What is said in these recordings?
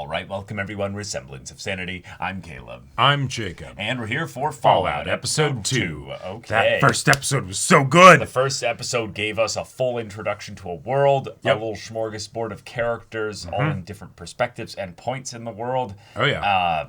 All right, welcome everyone. We're Semblance of Sanity. I'm Caleb. I'm Jacob. And we're here for Fallout Episode 2. Okay. That first episode was so good. The first episode gave us a full introduction to a world, a little smorgasbord of characters, all in different perspectives and points in the world. Oh, yeah.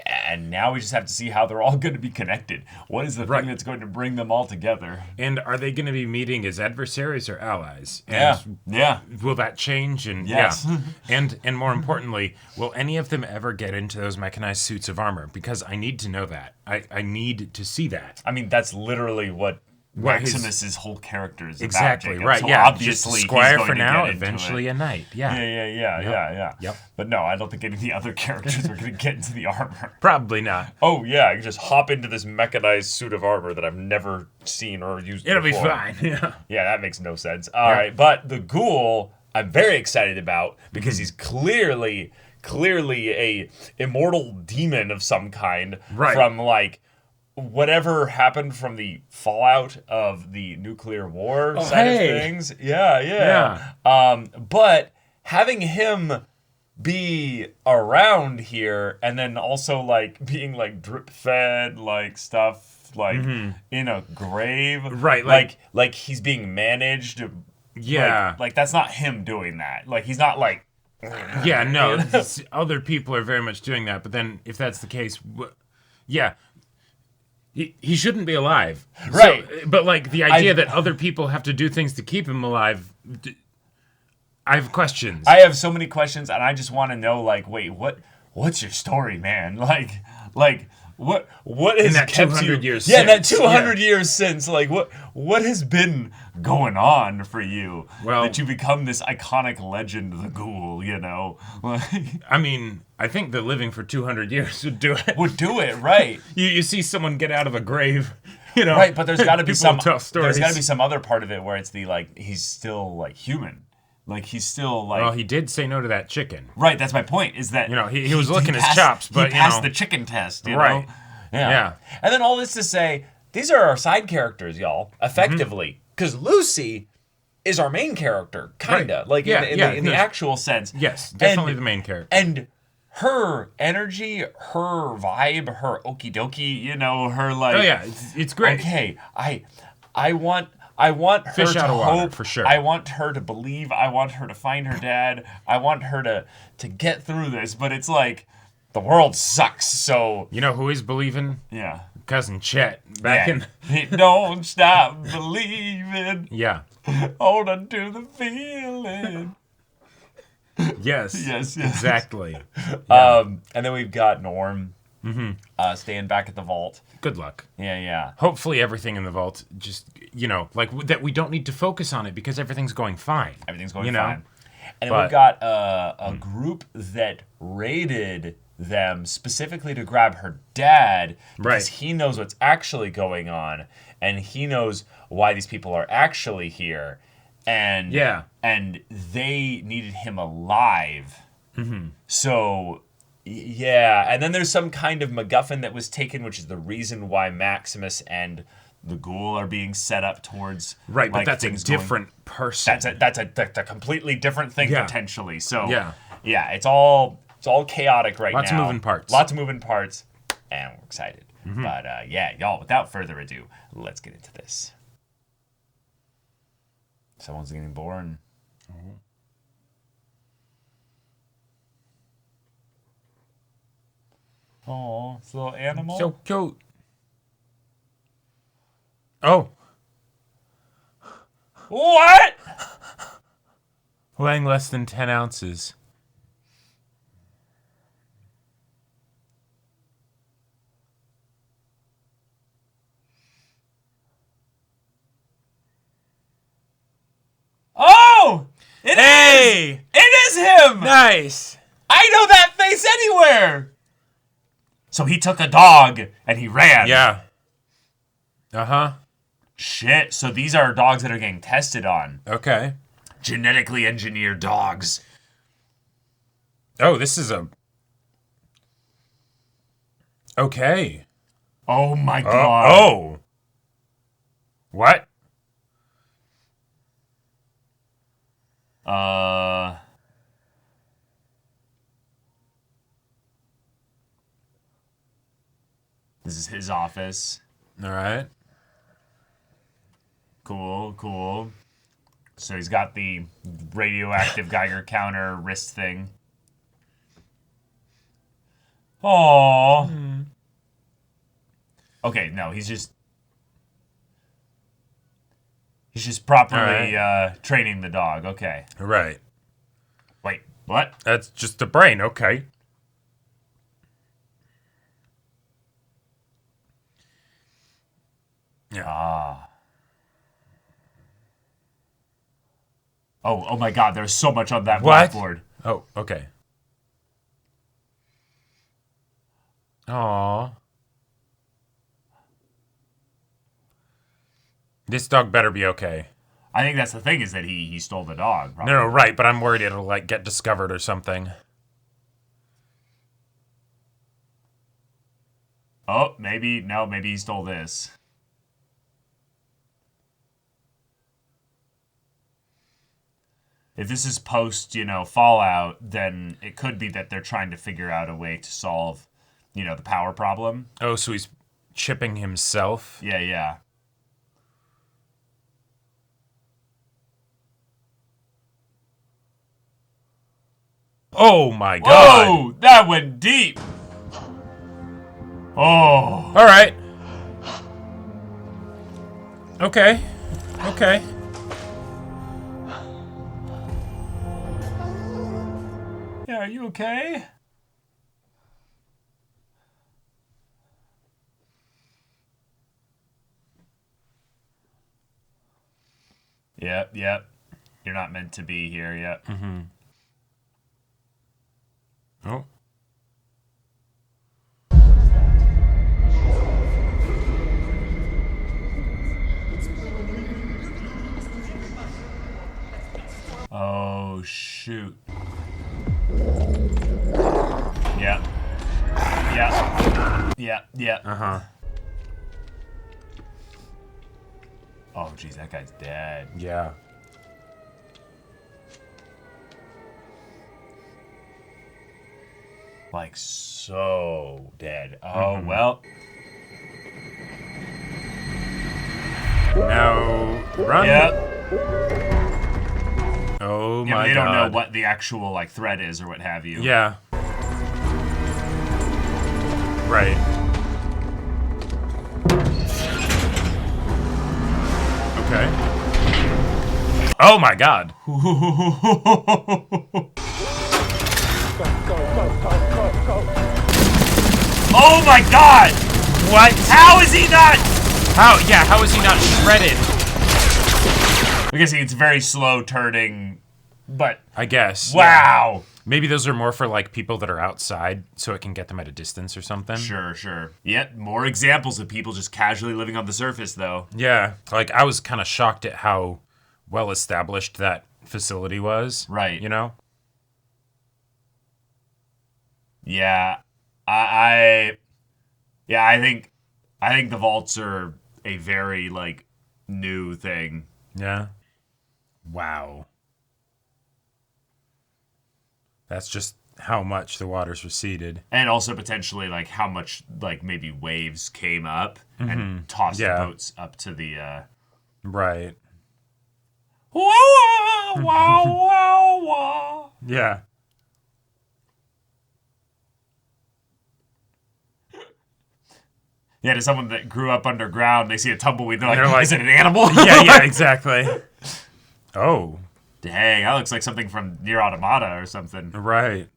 And now we just have to see how they're all going to be connected. What is the thing that's going to bring them all together? And are they going to be meeting as adversaries or allies? And yeah. Will that change? And yes. And more importantly, will any of them ever get into those mechanized suits of armor? Because I need to know that. I need to see that. I mean, that's literally what Maximus's whole character is exactly about, right. So yeah, obviously just a squire he's for going now, to get eventually a knight. Yeah. Yep. But no, I don't think any of the other characters are going to get into the armor. Probably not. Oh yeah, you just hop into this mechanized suit of armor that I've never seen or used before. It'll be fine. Yeah, that makes no sense. All right, but the ghoul I'm very excited about because he's clearly a immortal demon of some kind from like whatever happened from the fallout of the nuclear war side of things. Yeah. But having him be around here and then also like being like drip fed like stuff like in a grave. Right. Like he's being managed. Yeah. Like that's not him doing that. Like he's not like yeah, no. Other people are very much doing that, but then if that's the case, He shouldn't be alive. Right. So, but like the idea that other people have to do things to keep him alive, I have questions. I have so many questions and I just want to know like, wait, what's your story, man? Like what has in that kept 200 you, years yeah, since. that 200 years since, like what has been going on for you that you become this iconic legend, the ghoul, you know? I mean, I think that living for 200 years would do it. Would do it, right. You see someone get out of a grave, you know. Right, but there's got to be some other part of it where it's the like he's still like human. Like he's still like. Well, he did say no to that chicken. Right, that's my point. Is that he was licking his chops, but he passed the chicken test. You know? Yeah. And then all this to say, these are our side characters, y'all. Effectively, because Lucy is our main character, kinda like in the actual sense. Yes, definitely the main character. And her energy, her vibe, her okie dokie, you know, her like. Oh yeah, it's great. Okay, I want her Fish to out of hope. water, for sure. I want her to believe. I want her to find her dad. I want her to get through this. But it's like the world sucks. So you know who is believing? Yeah, Cousin Chet back in. Don't stop believing. Yeah. Hold on to the feeling. Yes. Exactly. Yeah. And then we've got Norm. Staying back at the vault. Good luck. Yeah. Hopefully everything in the vault just, like that we don't need to focus on it because everything's going fine. Everything's going fine. And then we've got a group that raided them specifically to grab her dad because he knows what's actually going on and he knows why these people are actually here. And they needed him alive. So yeah, and then there's some kind of MacGuffin that was taken, which is the reason why Maximus and the ghoul are being set up towards. Right, but that's a different person. That's a completely different thing potentially. So yeah, it's all chaotic right Lots now. Lots of moving parts, and we're excited. But y'all, without further ado, let's get into this. Someone's getting born. Oh, it's a little animal. So cute. Oh. What? Weighing less than 10 ounces. Oh! It is him! Nice! I know that face anywhere! So he took a dog and he ran. Yeah. Uh-huh. Shit. So these are dogs that are getting tested on. Okay. Genetically engineered dogs. Oh, this is a... Okay. Oh my god. Oh. What? This is his office. All right. Cool, cool. So he's got the radioactive Geiger counter wrist thing. Aww. Mm. Okay, no, he's just properly training the dog. Okay. Right. Wait, what? That's just the brain. Okay. Yeah. Ah. Oh my God! There's so much on that blackboard. Oh, okay. Aww. This dog better be okay. I think that's the thing, is that he stole the dog. Probably. No, right, but I'm worried it'll, like, get discovered or something. Oh, maybe he stole this. If this is post, Fallout, then it could be that they're trying to figure out a way to solve, the power problem. Oh, so he's chipping himself? Yeah, yeah. Oh my God! Whoa! That went deep! Oh. Alright. Okay. Okay. Yeah, are you okay? Yep, yep. You're not meant to be here yet. Mm-hmm. Oh. Oh, shoot. Yeah. Yeah. Yeah, yeah. Uh-huh. Oh, geez, that guy's dead. Yeah. Like, so dead. Oh, well. Now, run. Yep. Oh, yeah, my God. They don't know what the actual, like, threat is or what have you. Yeah. Right. Okay. Oh, my God. Oh my God! What? How is he not? How is he not shredded? I'm guessing it's very slow turning, but I guess. Wow. Yeah. Maybe those are more for like people that are outside, so it can get them at a distance or something. Sure, sure. Yep, more examples of people just casually living on the surface, though. Yeah, like I was kind of shocked at how well established that facility was. Right. You know? Yeah. I think the vaults are a very like new thing. Yeah. Wow. That's just how much the waters receded. And also potentially like how much like maybe waves came up and tossed the boats up to the Right. Wow, wow, wow, wow. Yeah. Yeah, to someone that grew up underground, they see a tumbleweed, they're like, is it an animal? Yeah, exactly. Oh. Dang, that looks like something from Nier Automata or something. Right.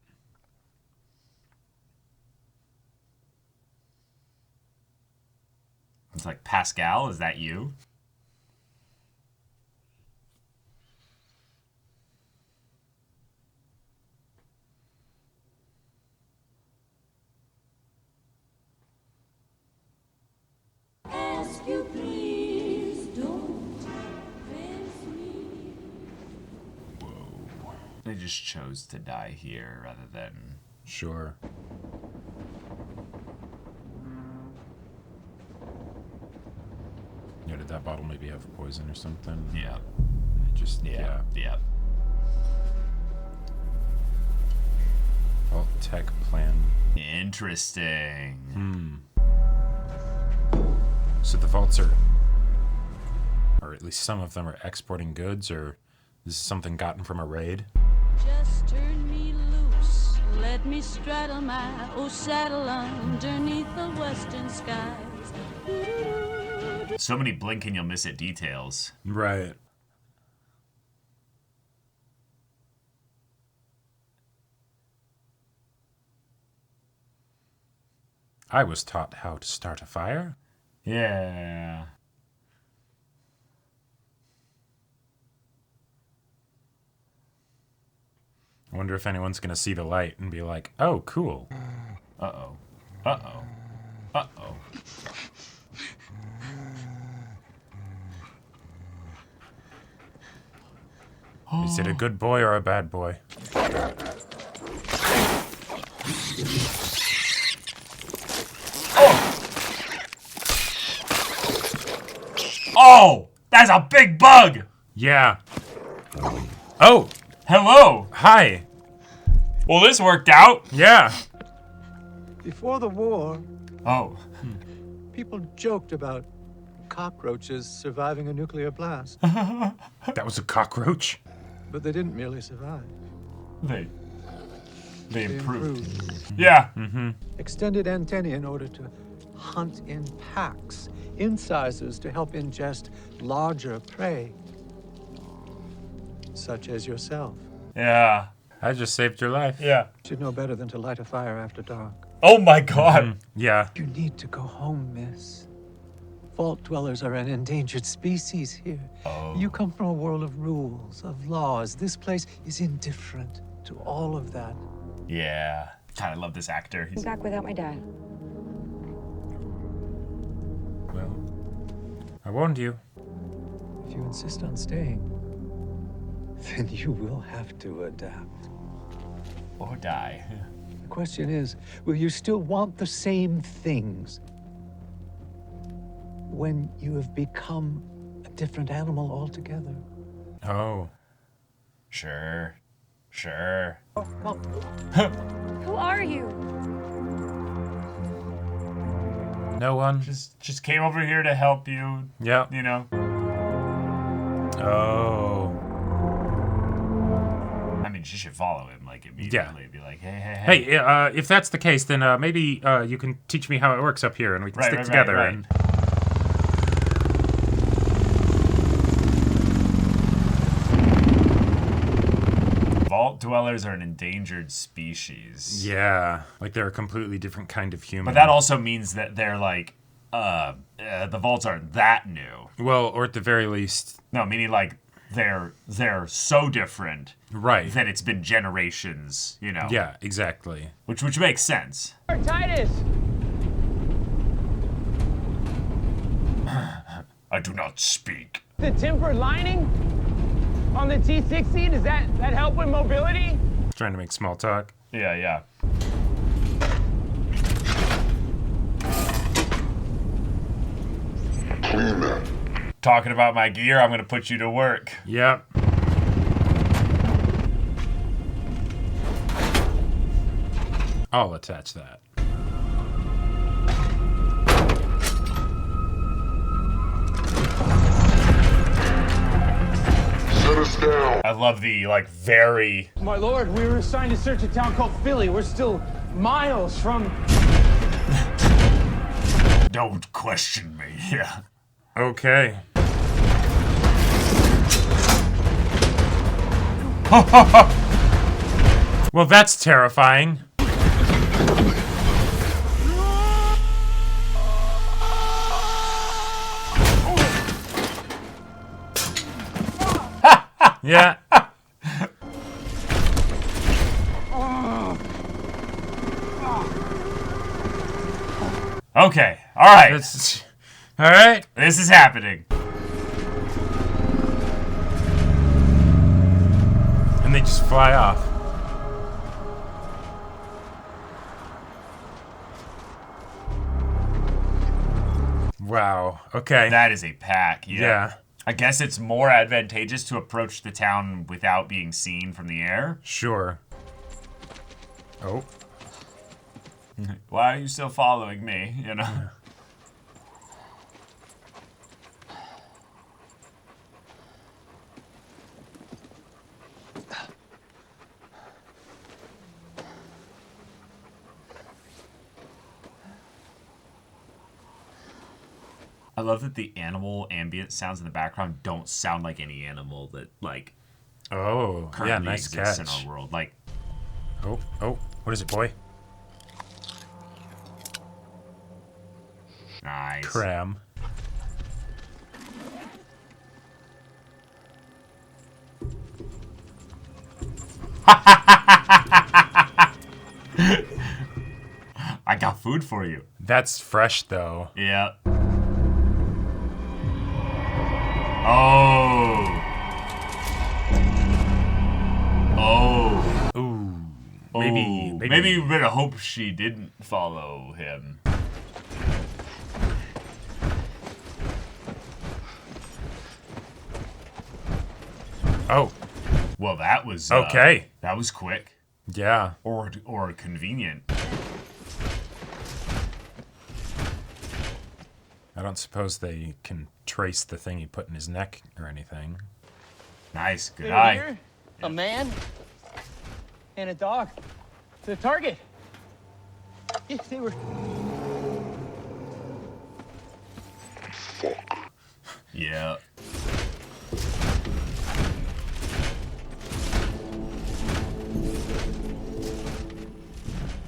It's like, Pascal, is that you? Ask you please, don't press me. Whoa. They just chose to die here rather than... Sure. Yeah, did that bottle maybe have poison or something? Yeah. It just, yeah. Well, tech plan. Interesting. So the vaults are, or at least some of them are exporting goods, or this is something gotten from a raid. Just turn me loose, let me straddle my old saddle underneath the western skies. So many blink and you'll miss it details. Right. I was taught how to start a fire. Yeah. I wonder if anyone's gonna see the light and be like, oh, cool. Uh-oh. Uh-oh. Uh-oh. Is it a good boy or a bad boy? Oh! That's a big bug! Yeah. Oh, Hello! hi. Well, this worked out. Yeah. Before the war, Oh. people joked about cockroaches surviving a nuclear blast, That was a cockroach. but they didn't merely survive. They They improved. improved. Yeah. Extended antennae in order to hunt in packs, incisors to help ingest larger prey, such as yourself. Yeah. I just saved your life. Yeah. Should know better than to light a fire after dark. Oh my god. Yeah. You need to go home, miss. Vault dwellers are an endangered species here. Oh. You come from a world of rules, of laws. This place is indifferent to all of that. Yeah. God, I love this actor. I'm He's back without my dad. Well, I warned you. If you insist on staying, then you will have to adapt. or die. The question is, will you still want the same things when you have become a different animal altogether? Oh. Sure. Sure. Who are you? No one. Just came over here to help you, Yeah. you know. Oh. I mean, she should follow him, like, immediately. Be like, hey, hey, hey. Hey, if that's the case, then maybe you can teach me how it works up here, and we can stick together. Right. And Vault dwellers are an endangered species. yeah, like they're a completely different kind of human. But that also means that they're like, the vaults aren't that new. well, or at the very least, No, meaning like they're so different right? that it's been generations, you know. Yeah, exactly. Which makes sense. Titus! I do not speak. The tempered lining on the T60, does that help with mobility? Trying to make small talk. Yeah, yeah. Talking about my gear, I'm gonna put you to work. Yep. I'll attach that. Set us down. I love the like very My lord, we were assigned to search a town called Philly. We're still miles from... don't question me. Yeah. Okay. Well, that's terrifying. Yeah. Okay. All right. That's all right. This is happening. And they just fly off. Wow. Okay. That is a pack. Yeah. Yeah. I guess it's more advantageous to approach the town without being seen from the air. Sure. Oh. Why are you still following me? You know. I love that the animal ambient sounds in the background don't sound like any animal that like currently nice exists catch. in our world. Like, oh, what is it, boy? nice. Cram. I got food for you. That's fresh though. Yeah. Oh. Oh. Ooh. Maybe you better hope she didn't follow him. Oh. Well, that was Okay. That was quick Yeah. or convenient. I don't suppose they can trace the thing he put in his neck or anything. Nice. Good They were eye. here, a man and a dog. The target. Yes, they were. Yeah.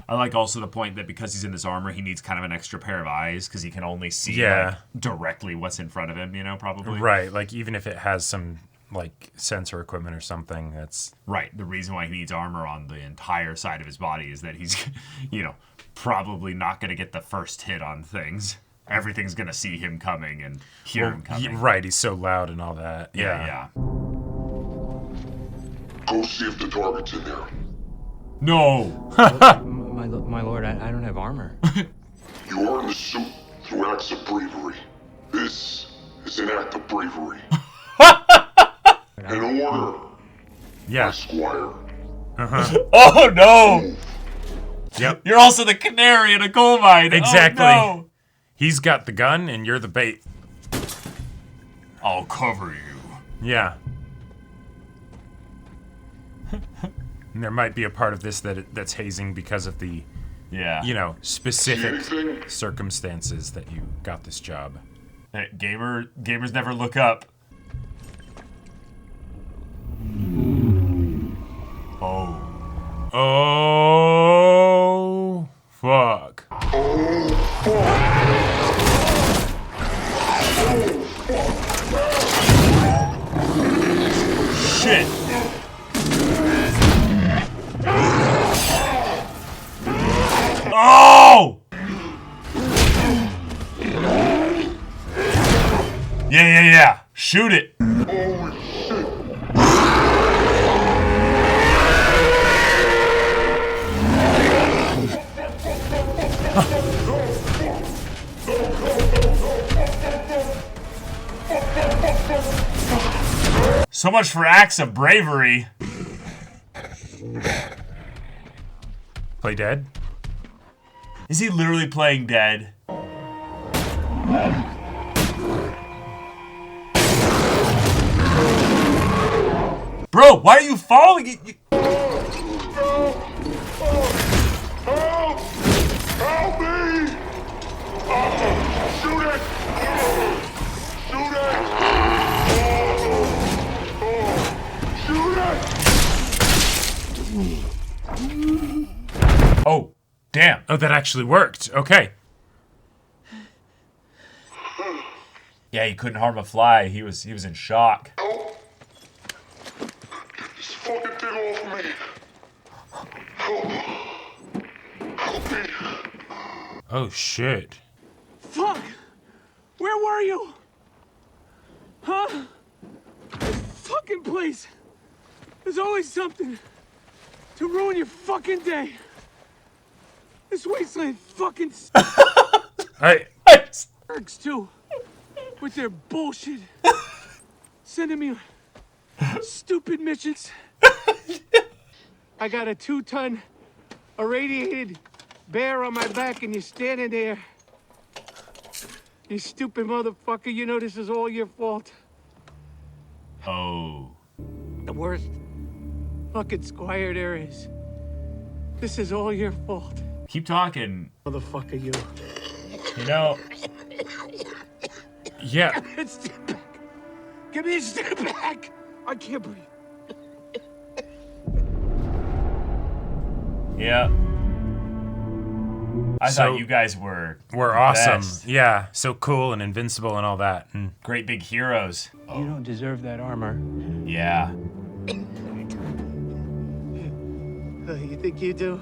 I like also the point that because he's in this armor, he needs kind of an extra pair of eyes because he can only see like, directly what's in front of him, you know, probably. Right, like even if it has some like sensor equipment or something, that's right. The reason why he needs armor on the entire side of his body is that he's, you know, probably not going to get the first hit on things. Everything's going to see him coming and hear him coming. Right, he's so loud and all that. Yeah. Go see if the target's in there. No. My lord, I don't have armor. You earned the suit through acts of bravery. This is an act of bravery. An order, Yeah. Squire. Oh no. Yep. You're also the canary in a coal mine. Exactly. Oh, no. He's got the gun and you're the bait. I'll cover you. Yeah. And there might be a part of this that's hazing because of the, Yeah. you know, specific Anything? circumstances that you got this job. Hey, gamers never look up. Oh. Oh, fuck. Shit. Oh! Yeah. Shoot it. Holy shit. So much for acts of bravery. Play dead? Is he literally playing dead? Bro, why are you following it? Help me! Shoot it! Shoot it! Shoot it! Oh, damn. Oh, that actually worked. Okay. Yeah, he couldn't harm a fly. He was in shock. Help! Get this fucking thing off me! Help! Help me! Oh, shit. Fuck! Where were you? Huh? This fucking place. There's always something to ruin your fucking day. This wasteland fucking jerks too. With their bullshit. Sending me on stupid missions. I got a 2-ton irradiated bear on my back and you're standing there. You stupid motherfucker, you know this is all your fault. Oh. The worst fucking squire there is. This is all your fault. Keep talking. Motherfucker, you. You know, Yeah. Give me his stick back. Give me his stick back. I can't breathe. Yeah. I thought you guys were awesome. best. Yeah, so cool and invincible and all that. And Great big heroes. You don't deserve that armor. Yeah. You think you do?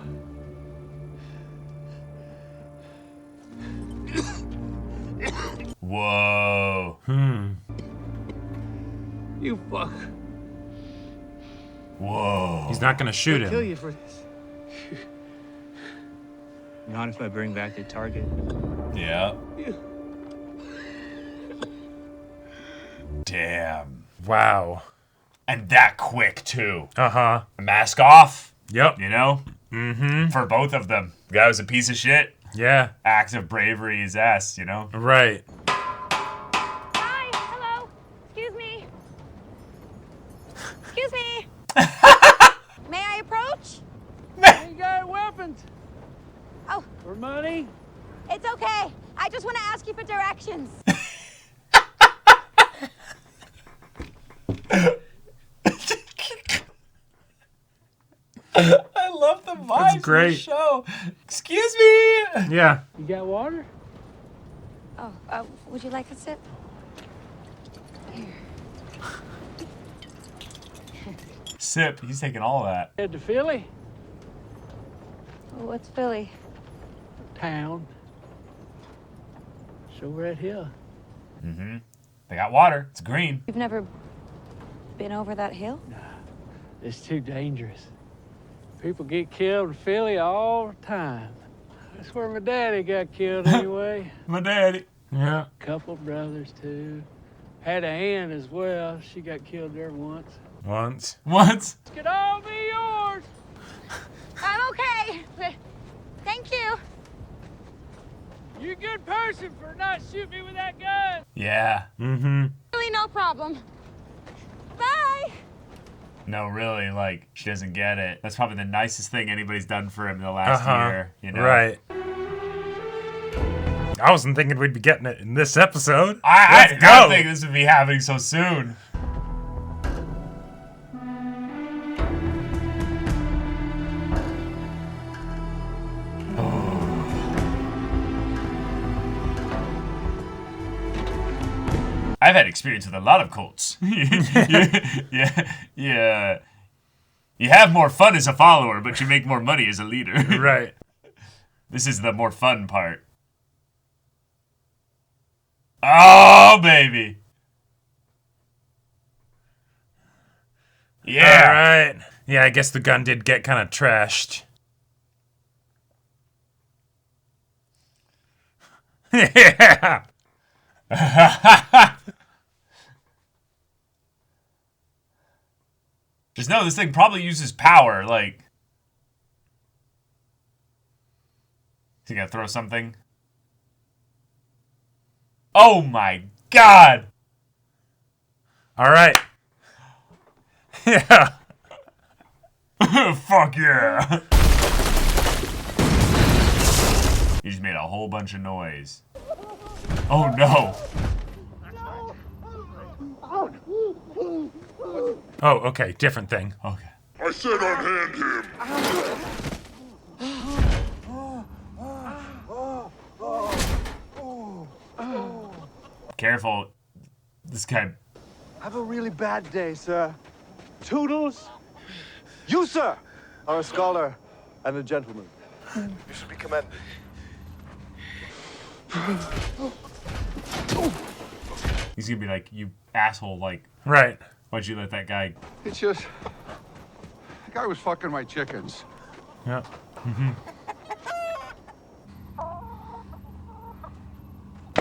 Whoa. You fuck. Whoa. he's not gonna shoot I'll kill him. you for this. Not if I bring back the target. Yeah. Damn. Wow. And that quick, too. Uh-huh. Mask off, Yep. you know? Mm-hmm. For both of them. The guy was a piece of shit. Yeah. Act of bravery is S, you know? Right. Hi, hello. Excuse me. Excuse me. May I approach? You got weapons. Oh, For money? it's okay. I just want to ask you for directions. I love the vibes of great. the show. Excuse me. Yeah. You got water? Oh, would you like a sip? Here. Sip. He's taking all that. Head to Philly? What's Philly? Town. It's over that hill. They got water. It's green. You've never been over that hill? It's too dangerous. People get killed in Philly all the time. That's where my daddy got killed anyway. My daddy. Yeah. Couple brothers too. Had an aunt as well. She got killed there once. Once. What? It could all be yours. I'm okay. Thank you. You're a good person for not shooting me with that gun. Yeah. Mm-hmm. Really, no problem. Bye. No, really, like, she doesn't get it. That's probably the nicest thing anybody's done for him in the last Uh-huh. year, you know? Right. I wasn't thinking we'd be getting it in this episode. I Let's did not go. think this would be happening so soon. I've had experience with a lot of cults. Yeah. You have more fun as a follower, but you make more money as a leader. Right. This is the more fun part. Oh, baby. Yeah. All right. Yeah, I guess the gun did get kind of trashed. Yeah. Just know this thing probably uses power, like... Is he gonna throw something? Oh my god! All right. Yeah. Fuck yeah! He just made a whole bunch of noise. Oh no! Oh, okay. Different thing. Okay. I said unhand him. Careful. This guy... Have a really bad day, sir. Toodles. You, sir, are a scholar and a gentleman. You should be commended. He's gonna be like, you asshole, like, Right. why'd you let that guy... It's just, the guy was fucking my chickens. Yeah.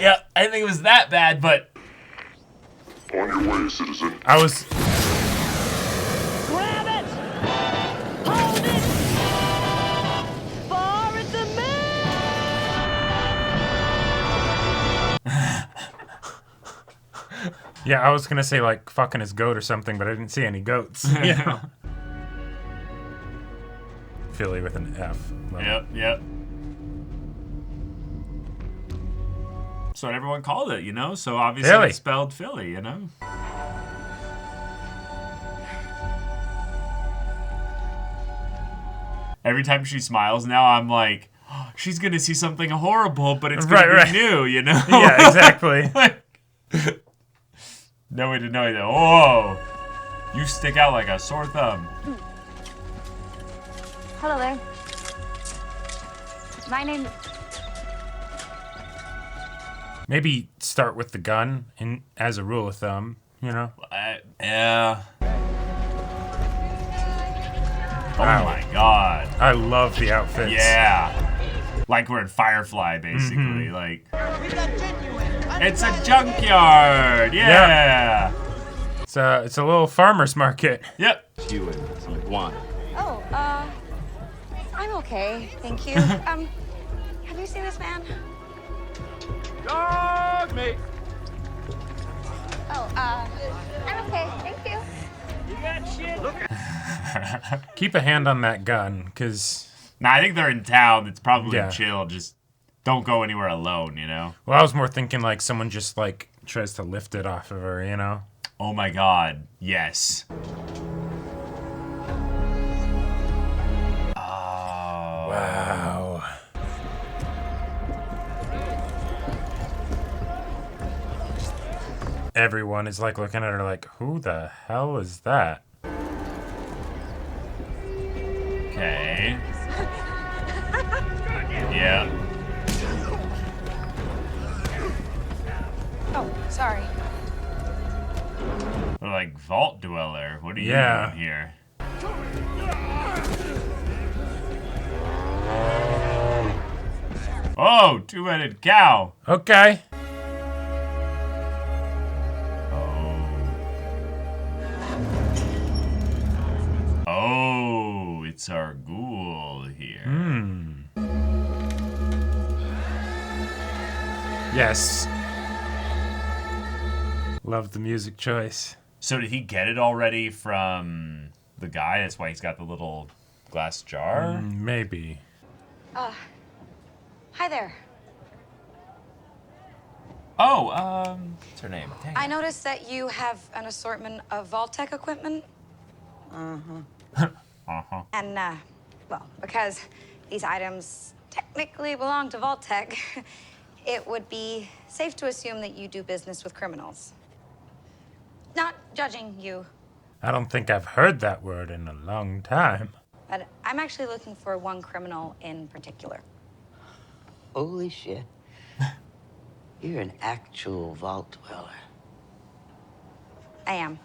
Yeah, I didn't think it was that bad, but... On your way, citizen. I was. Grab it! Hold it! Far at the moon! Yeah, I was gonna say like fucking his goat or something, but I didn't see any goats. Yeah. Philly with an F. Love it. Yep. That's what everyone called it, you know? So obviously Really? it's spelled Philly, you know? Every time she smiles now, I'm like, oh, she's going to see something horrible, but it's going to be new, you know? Yeah, exactly. No way to know that. Oh, you stick out like a sore thumb. Hello there. My name... Maybe start with the gun and as a rule of thumb, you know? Yeah. Wow. Oh my god. I love the outfits. Yeah. Like we're in Firefly, basically. Like, it's a junkyard. Yeah. It's a little farmer's market. Yep. You and some wine. Oh, I'm okay, thank you. Have you seen this man? Dog me. Oh, I'm okay, thank you. You got shit. Keep a hand on that gun, because... Nah, I think they're in town. It's probably Yeah. chill. Just don't go anywhere alone, you know? Well, I was more thinking like someone just like tries to lift it off of her, you know? Oh my god. Yes. Oh. Wow. Everyone is like looking at her like, who the hell is that? Okay. Yeah. Oh, sorry. We're like vault dweller. What are you Yeah. doing here? Oh, two-headed cow. Okay. Oh, it's our ghoul here. Yes. Love the music choice. So did he get it already from the guy? That's why he's got the little glass jar? Maybe. Hi there. Oh, what's her name? Dang I it. noticed that you have an assortment of Vault-Tec equipment. Uh-huh. And, well, because these items technically belong to Vault-Tec, it would be safe to assume that you do business with criminals. Not judging you, I don't think I've heard that word in a long time. but I'm actually looking for one criminal in particular. Holy shit. You're an actual vault dweller. I am.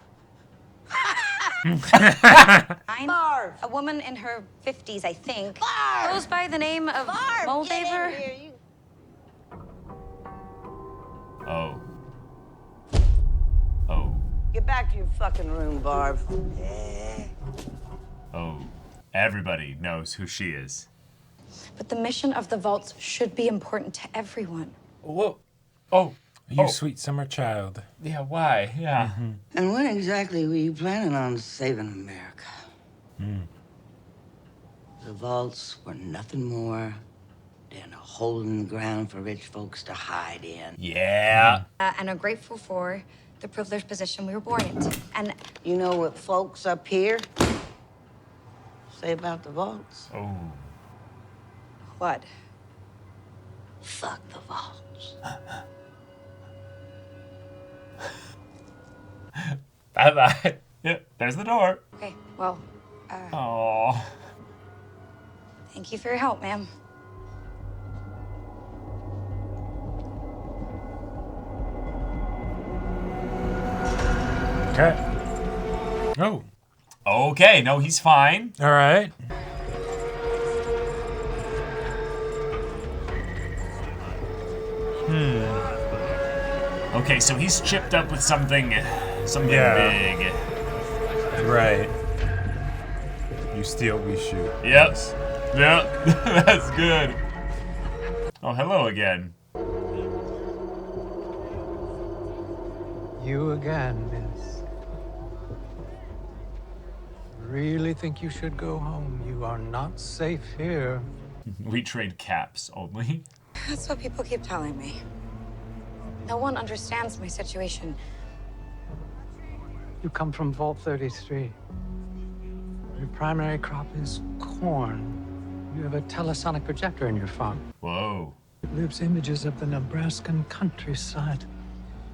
Barb! A woman in her 50s, I think. Barb! Goes by the name of Barb, get in Moldaver. here, you... Oh. Oh. Get back to your fucking room, Barb. Oh. Everybody knows who she is. But the mission of the vaults should be important to everyone. Whoa. Oh. You sweet summer child. Yeah, why? Yeah. And when exactly were you planning on saving America? The vaults were nothing more than a hole in the ground for rich folks to hide in. Yeah. And are grateful for the privileged position we were born into. And You know what folks up here say about the vaults? Oh. what? Fuck the vaults. Bye-bye. Yep, there's the door. Okay, well, Oh. thank you for your help, ma'am. Okay. Oh. Okay, no, he's fine. All right. Okay, so he's chipped up with something Yeah. big. Right. You steal, we shoot. Yep. Yep. That's good. Oh, hello again. You again, miss. Really think you should go home? You are not safe here. We trade caps only. That's what people keep telling me. No one understands my situation. You come from Vault 33. Your primary crop is corn. You have a telesonic projector in your farm. Whoa. It lives images of the Nebraskan countryside.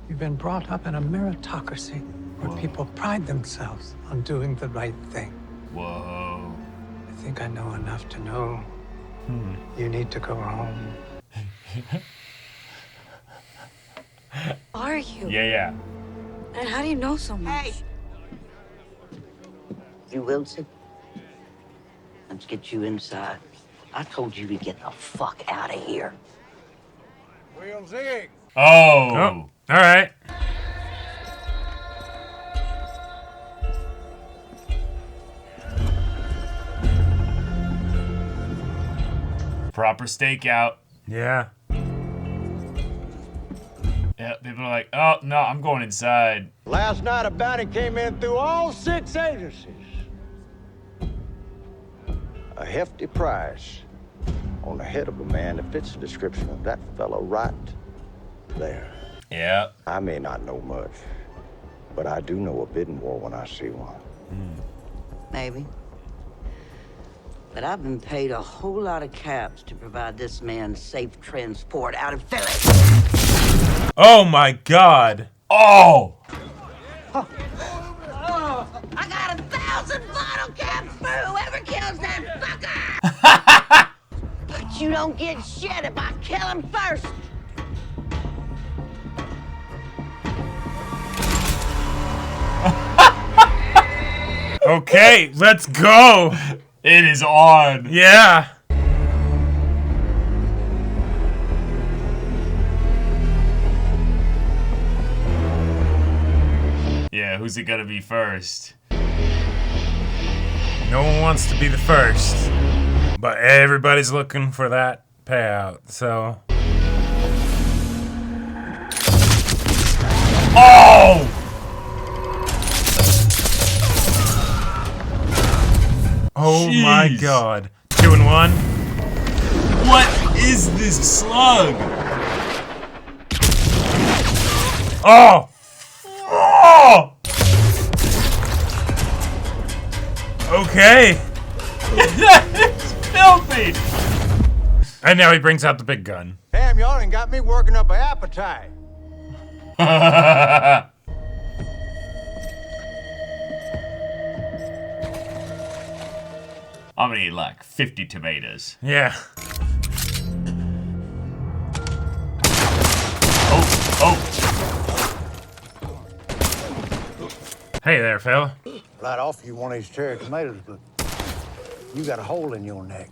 You've been brought up in a meritocracy where people pride themselves on doing the right thing. Whoa. I think I know enough to know you need to go home. Are you? Yeah. And how do you know so much? Hey! You Wilson? Let's get you inside. I told you to get the fuck out of here. Will's egg. Oh. All right. Proper stakeout. Yeah. Yeah, people are like, oh, no, I'm going inside. Last night, a bounty came in through all 6 agencies. A hefty price on the head of a man that fits the description of that fellow right there. Yeah. I may not know much, but I do know a bidding war when I see one. Maybe. But I've been paid a whole lot of caps to provide this man safe transport out of Philly. Oh my God. Oh. I got 1,000 bottle caps for whoever kills that fucker! But you don't get shit if I kill him first. Okay, let's go. It is on. Yeah. Yeah, who's it gonna be first? No one wants to be the first, but everybody's looking for that payout, so. Oh! Oh Jeez. my God. 2 and 1. What is this slug? Oh! Oh! Okay. It's filthy. And now he brings out the big gun. Damn, y'all ain't got me working up an appetite. I'm gonna eat like 50 tomatoes. Yeah. Oh. Hey there, fella. I'd offer you one of these cherry tomatoes, but you got a hole in your neck.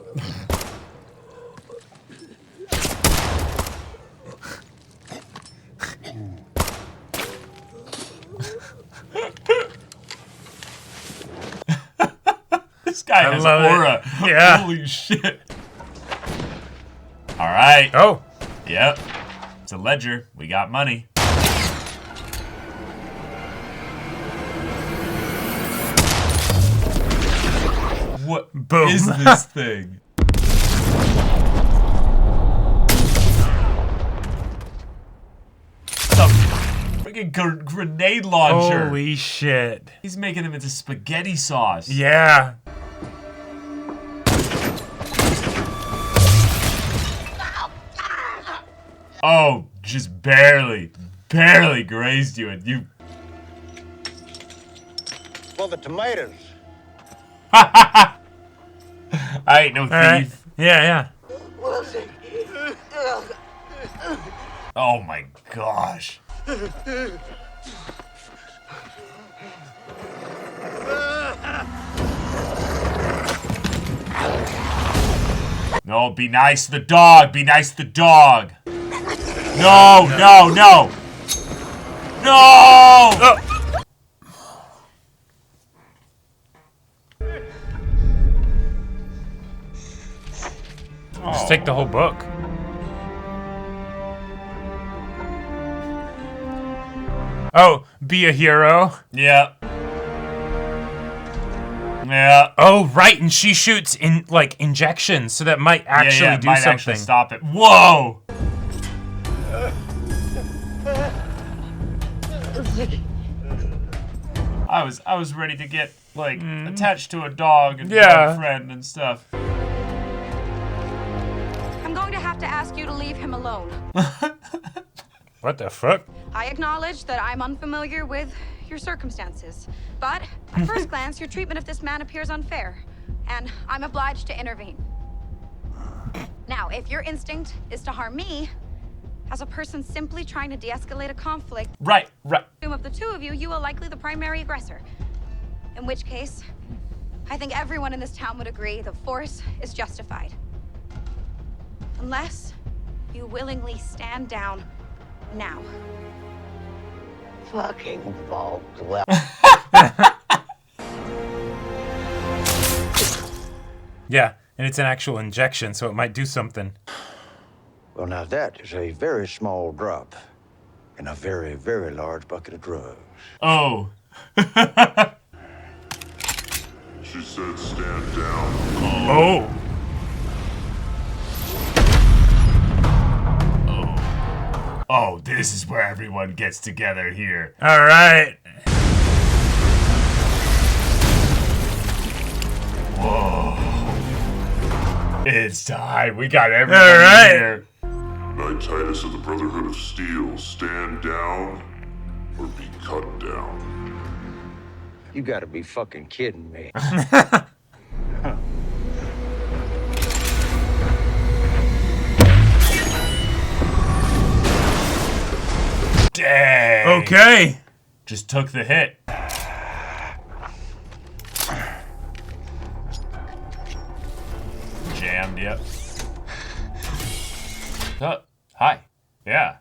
This guy has love aura. it. Yeah. Holy shit. All right. Oh. Yep. It's a ledger. We got money. What Boom. is this thing? It's a freaking grenade launcher. Holy shit. He's making them into spaghetti sauce. Yeah. Oh, just barely grazed you, and you. For the tomatoes. I ain't no thief. Right. Yeah. Oh my gosh. No, be nice to the dog. Be nice to the dog. No. No! Just take the whole book. Oh, be a hero. Yeah. Yeah. Oh, right, and she shoots in like injections, so that might actually do might something. actually stop it. Whoa! I was ready to get like attached to a dog and be a friend and stuff. I'm going to have to ask you to leave him alone. What the fuck? I acknowledge that I'm unfamiliar with your circumstances, but at first glance, your treatment of this man appears unfair, and I'm obliged to intervene. Now, if your instinct is to harm me, as a person simply trying to de-escalate a conflict, right. Of the two of you, you are likely the primary aggressor. In which case, I think everyone in this town would agree that force is justified. Unless you willingly stand down now. Fucking fault. Well. Yeah, and it's an actual injection, so it might do something. Well, now that is a very small drop in a very, very large bucket of drugs. Oh. She said stand down. Oh. Oh, this is where everyone gets together here. All right. Whoa. It's time. We got everyone here. Knight Titus of the Brotherhood of Steel, stand down or be cut down. You gotta be fucking kidding me. Dang. Okay. Just took the hit. Jammed, yep. Hi. Yeah.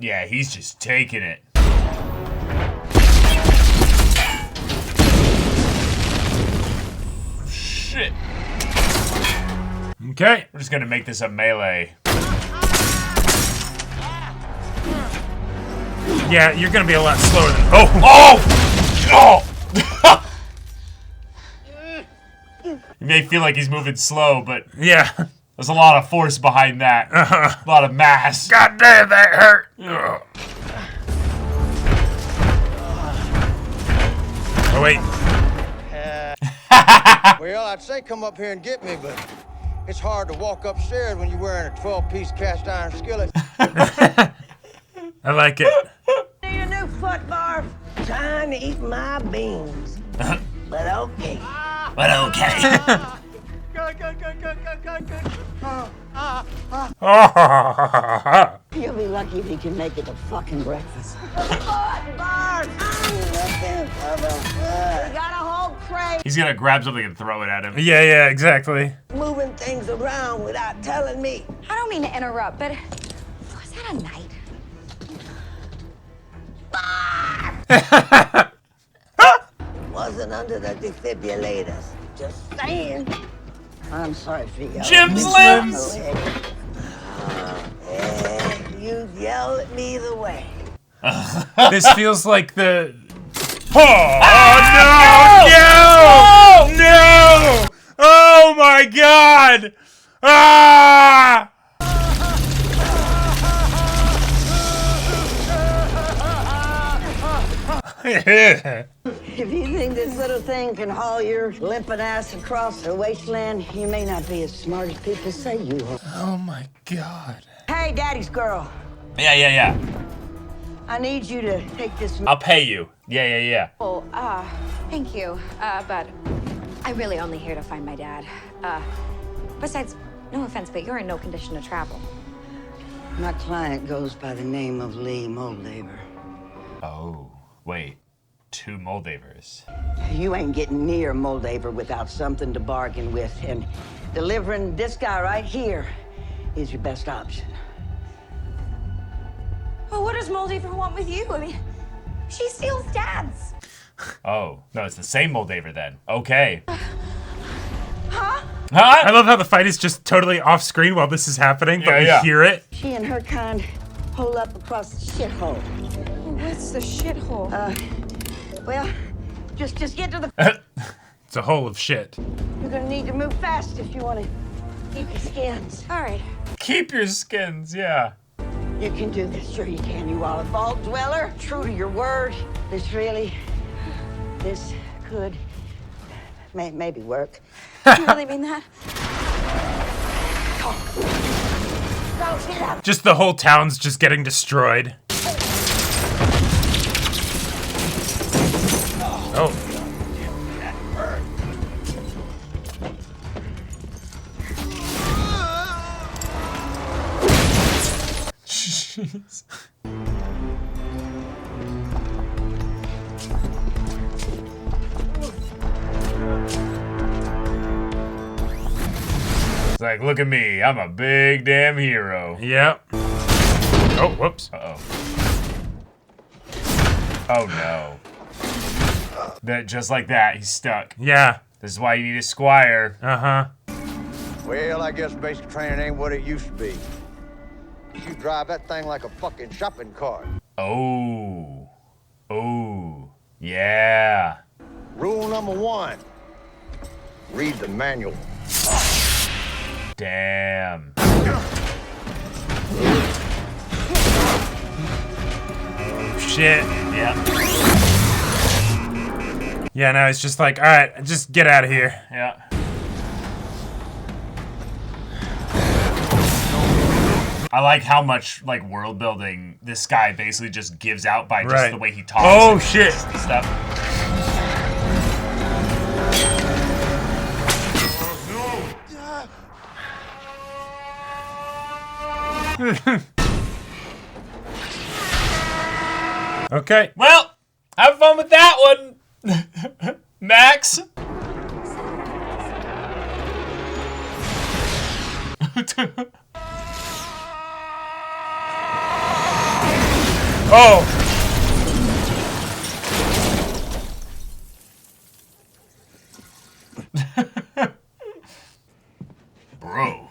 Yeah, he's just taking it. Shit. Okay. We're just gonna make this a melee. Yeah, you're gonna be a lot slower than. You may feel like he's moving slow, but yeah, there's a lot of force behind that. A lot of mass. God damn, that hurt. Oh wait. Well, I'd say come up here and get me, but it's hard to walk upstairs when you're wearing a 12-piece cast iron skillet. I like it. Need a new foot, Barf. Time to eat my beans. But okay. But okay. You'll be lucky if you can make it to fucking breakfast. Barf! We got a whole crate. He's gonna grab something and throw it at him. Yeah, exactly. Moving things around without telling me. I don't mean to interrupt, but was that a knight? Wasn't under the defibrillators. Just saying. I'm sorry for you. Jim's limbs! You yell at me the way. This feels like the. No! Oh my God! Ah! If you think this little thing can haul your limping ass across the wasteland, you may not be as smart as people say you are. Oh my God. Hey, Daddy's girl. Yeah. I need you to take this. I'll pay you. Yeah. Oh, thank you. But I'm really only here to find my dad. Besides, no offense, but you're in no condition to travel. My client goes by the name of Lee Moldaver. Oh, wait. 2 Moldavers. You ain't getting near Moldaver without something to bargain with, and delivering this guy right here is your best option. Well, what does Moldaver want with you? I mean, she steals dads. Oh, no, it's the same Moldaver then. Okay. Huh? I love how the fight is just totally off screen while this is happening, but we hear it. She and her kind hole up across the shithole. What's the shithole? Well, just get to the... It's a hole of shit. You're gonna need to move fast if you want to keep your skins. All right. Keep your skins, yeah. You can do this, sure you can. You are a vault dweller, true to your word. This could maybe work. Do you really mean that? Go, get out. Just the whole town's just getting destroyed. Oh. Jeez. It's like, look at me, I'm a big damn hero. Yep. Oh, whoops. Uh-oh. Oh no. That just like that, he's stuck. Yeah. This is why you need a squire. Uh-huh. Well, I guess basic training ain't what it used to be. You drive that thing like a fucking shopping cart. Oh. Oh. Yeah. Rule number 1, read the manual. Damn. Shit. Yeah. Yeah, now it's just like, all right, just get out of here. Yeah. I like how much like world building this guy basically just gives out by just the way he talks. Oh shit! Stuff. Okay. Well, have fun with that one, Max. Oh. Bro.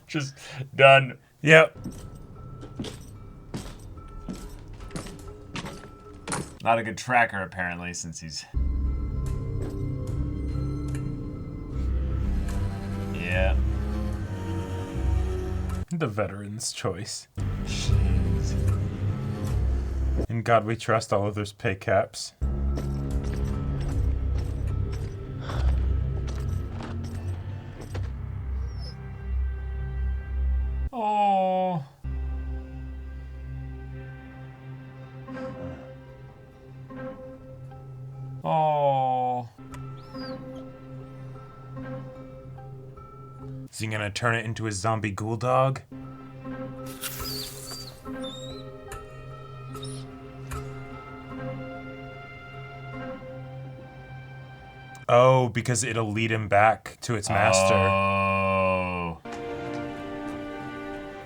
Just done. Yep. Not a good tracker, apparently, since he's... Yeah. The veteran's choice. Jeez. In God we trust, all others pay caps. Oh. Oh. Is he gonna turn it into a zombie ghoul dog? Oh, because it'll lead him back to its master. Oh.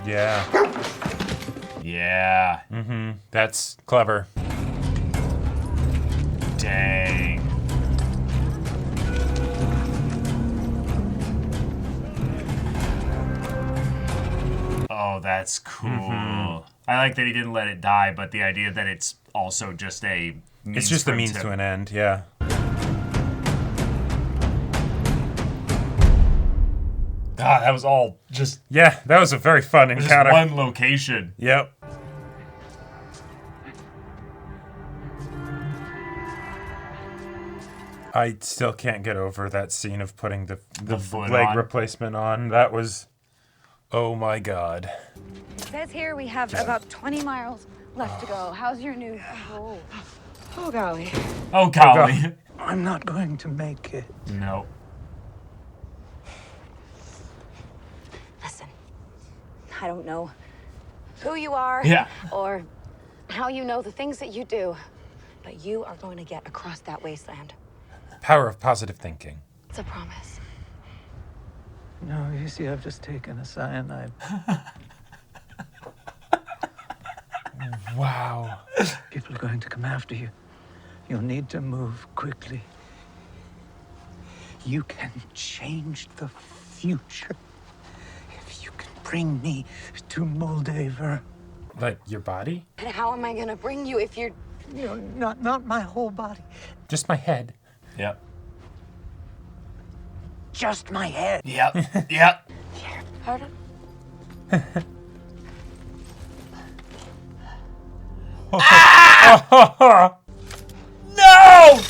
Yeah. Yeah. Mm-hmm. That's clever. Dang. Oh, that's cool. Mm-hmm. I like that he didn't let it die, but the idea that it's also just a means It's just for a him means to an end, yeah. God, that was all just... Yeah, that was a very fun encounter. Just one location. Yep. I still can't get over that scene of putting the leg on. replacement on. That was... Oh my God. It says here we have about 20 miles left to go. How's your new... Oh, golly. Oh, golly. I'm not going to make it. No. Listen, I don't know who you are or how you know the things that you do, but you are going to get across that wasteland. Power of positive thinking. It's a promise. No, you see, I've just taken a cyanide. Wow. People are going to come after you. You'll need to move quickly. You can change the future if you can bring me to Moldaver. Like your body? And how am I gonna bring you if you're... Not my whole body. Just my head. Yep. Just my head. Yep. Yep. Pardon? No!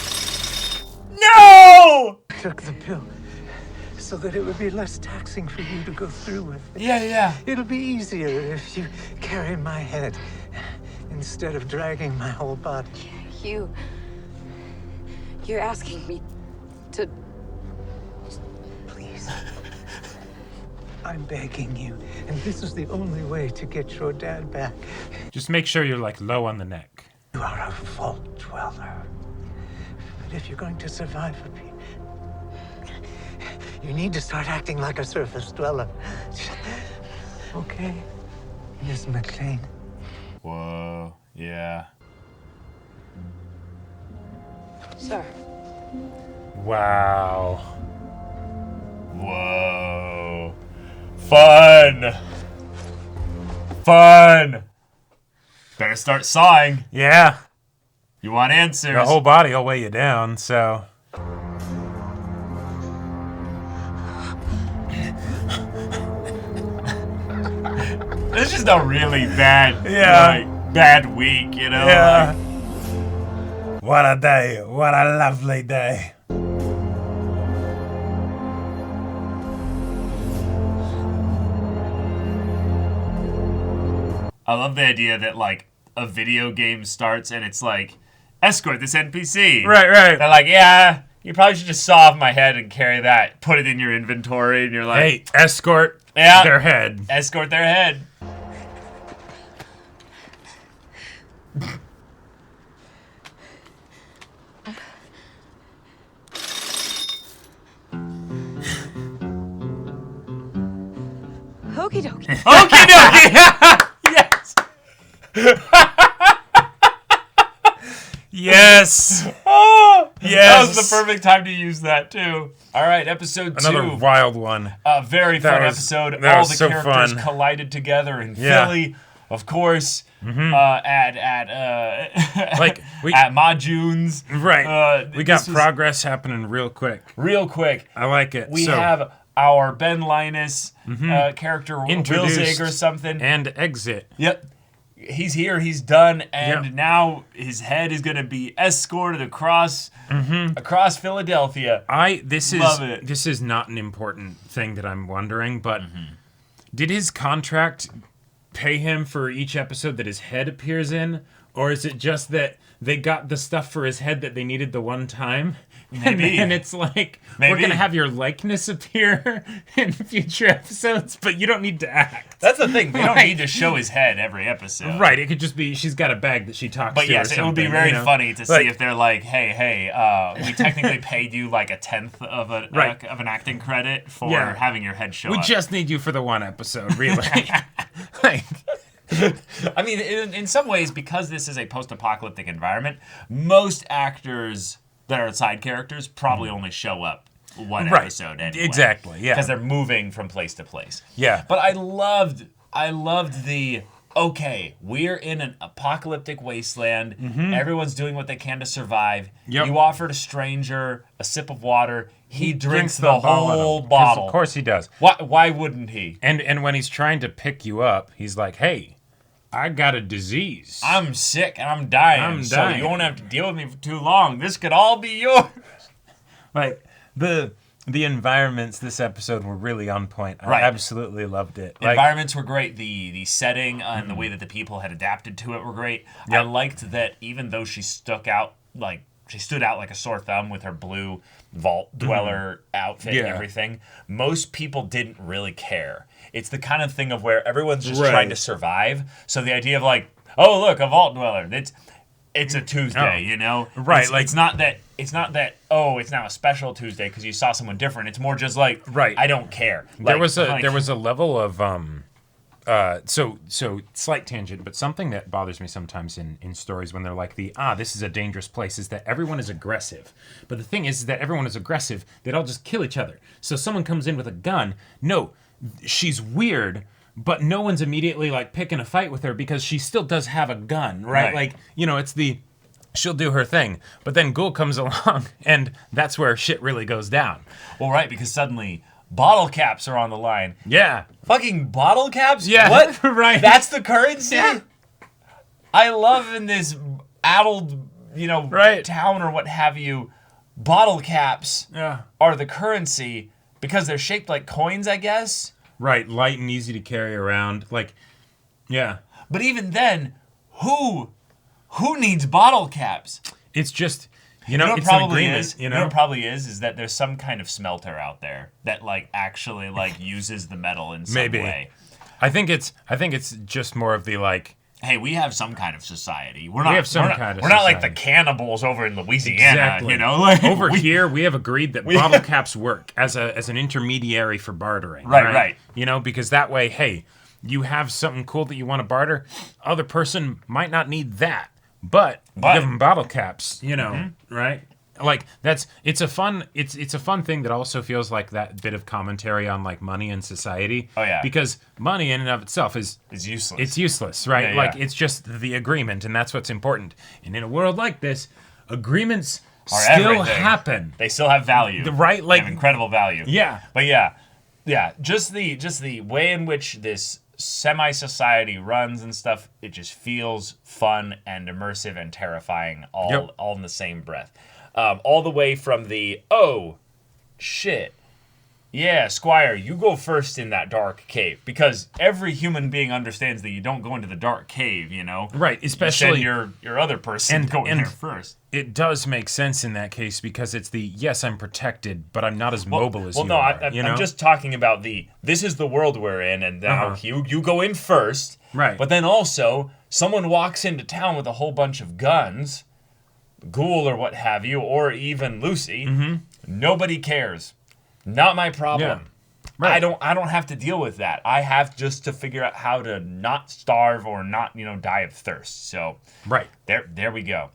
No! I took the pill so that it would be less taxing for you to go through with it. Yeah. It'll be easier if you carry my head instead of dragging my whole body. You're asking me to... Please. I'm begging you, and this is the only way to get your dad back. Just make sure you're like low on the neck. You are a vault dweller. But if you're going to survive for me, you need to start acting like a surface dweller. Okay, Miss McLean? Whoa. Yeah. Sir. Wow. Whoa. Fun. Better start sawing. Yeah. You want answers. The whole body will weigh you down, so... It's just a really bad, bad week, you know? Yeah. What a day. What a lovely day. I love the idea that, like, a video game starts and it's like, escort this NPC. Right. They're like, yeah, you probably should just saw off my head and carry that, put it in your inventory, and you're like... Hey, escort their head. Escort their head. Okie dokie. Okie dokie! Yes! Yes! Yes! That was the perfect time to use that, too. All right, episode 2. Another wild one. A very fun episode. That All was the so characters fun. collided together in Philly, of course. At Ma June's. Right. We got progress happening real quick. I like it. We have our Ben Linus character, introduced Wilzig or something. And exit. Yep. He's here, he's done, and now his head is going to be escorted across Philadelphia. This is not an important thing that I'm wondering, but did his contract pay him for each episode that his head appears in, or is it just that they got the stuff for his head that they needed the one time? Maybe. And it's like, we're going to have your likeness appear in future episodes, but you don't need to act. That's the thing. They don't need to show his head every episode. Right. It could just be she's got a bag that she talks to. But yes, it would be very funny to see if they're like, hey, we technically paid you like 1/10 of an acting credit for having your head show up. We just need you for the one episode, really. I mean, in some ways, because this is a post-apocalyptic environment, most actors that are side characters probably only show up one episode anyway. Exactly, yeah. Because they're moving from place to place. Yeah. But I loved the, okay, we're in an apocalyptic wasteland. Everyone's doing what they can to survive. Yep. You offered a stranger a sip of water. He drinks the whole bottle. Of course he does. Why wouldn't he? And when he's trying to pick you up, he's like, hey, I got a disease. I'm sick and I'm dying. So you won't have to deal with me for too long. This could all be yours. Like, the environments this episode were really on point. I absolutely loved it. The environments were great. The setting and the way that the people had adapted to it were great. Yep. I liked that even though she stood out like a sore thumb with her blue vault dweller outfit and everything, most people didn't really care. It's the kind of thing of where everyone's just trying to survive. So the idea of like, oh look, a vault dweller. It's a Tuesday, you know? Right. It's not that oh, it's now a special Tuesday because you saw someone different. It's more just like, I don't care. There was a level of so slight tangent, but something that bothers me sometimes in stories when they're like this is a dangerous place is that everyone is aggressive. But the thing is that everyone is aggressive, they'd all just kill each other. So someone comes in with a gun. No, she's weird, but no one's immediately like picking a fight with her because she still does have a gun, right? Like, you know, she'll do her thing. But then Ghoul comes along, and that's where shit really goes down. Well, right, because suddenly bottle caps are on the line. Yeah. Fucking bottle caps? Yeah. What? Right. That's the currency? Yeah. I love in this addled, you know, town or what have you, bottle caps are the currency because they're shaped like coins, I guess. Right, light and easy to carry around. Like, yeah. But even then, who needs bottle caps? It's just, you know, what it's probably an agreement, is, you know? what probably is that there's some kind of smelter out there that like actually like uses the metal in some way. I think it's just more of the like, hey, we have some kind of society. We're not like the cannibals over in Louisiana, exactly. you know? Like, over here, we have agreed that bottle caps work as an intermediary for bartering. Right. You know, because that way, hey, you have something cool that you want to barter. Other person might not need that, but give them bottle caps, you know, right? Like it's a fun thing that also feels like that bit of commentary on like money and society. Oh yeah. Because money in and of itself is useless. It's useless, right? Yeah, like it's just the agreement, and that's what's important. And in a world like this, agreements still happen. They still have value. Right? Like they have incredible value. Yeah. But yeah. Just the way in which this semi-society runs and stuff, it just feels fun and immersive and terrifying all in the same breath. All the way from the, oh, shit. Yeah, Squire, you go first in that dark cave. Because every human being understands that you don't go into the dark cave, you know? Right, especially... You send your other person going there first. It does make sense in that case because it's the, yes, I'm protected, but I'm not as mobile as you are. I'm just talking about this is the world we're in, and now you go in first. Right. But then also, someone walks into town with a whole bunch of guns, Ghoul or what have you, or even Lucy. Nobody cares. Not my problem. Yeah. Right. I don't have to deal with that. I have just to figure out how to not starve or not, die of thirst. So there we go.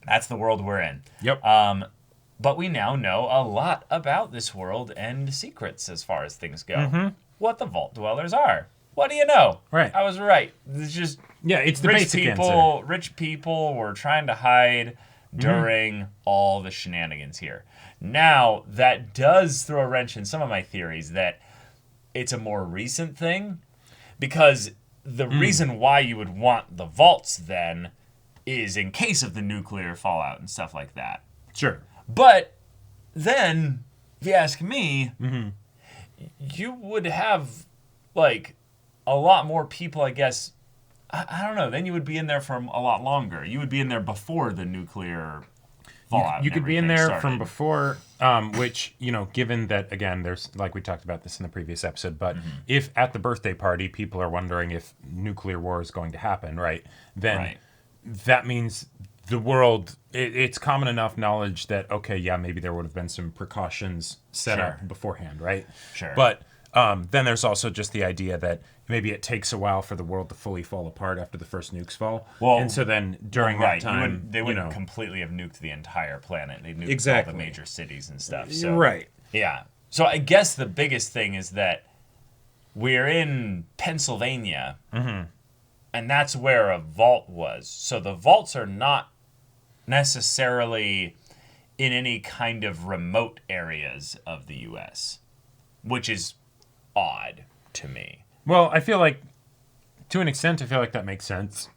That's the world we're in. Yep. But we now know a lot about this world and secrets as far as things go. What the Vault Dwellers are. What do you know? Right. I was right. It's just it's the basic answer. Rich people were trying to hide during all the shenanigans here. Now, that does throw a wrench in some of my theories that it's a more recent thing, because the reason why you would want the vaults then is in case of the nuclear fallout and stuff like that. Sure. But then, if you ask me, you would have, like, a lot more people, I guess. I don't know. Then you would be in there for a lot longer. You would be in there before the nuclear fallout. You could be in there started. from before, which, given that, again, there's, like we talked about this in the previous episode, but if at the birthday party people are wondering if nuclear war is going to happen, right, then that means the world, it's common enough knowledge that, okay, yeah, maybe there would have been some precautions set up beforehand, right? Sure. But then there's also just the idea that maybe it takes a while for the world to fully fall apart after the first nukes fall. Well, and so then during that time, they wouldn't completely have nuked the entire planet. They nuked all the major cities and stuff. So, yeah. So I guess the biggest thing is that we're in Pennsylvania, and that's where a vault was. So the vaults are not necessarily in any kind of remote areas of the U.S., which is odd to me. Well, I feel like, to an extent, that makes sense.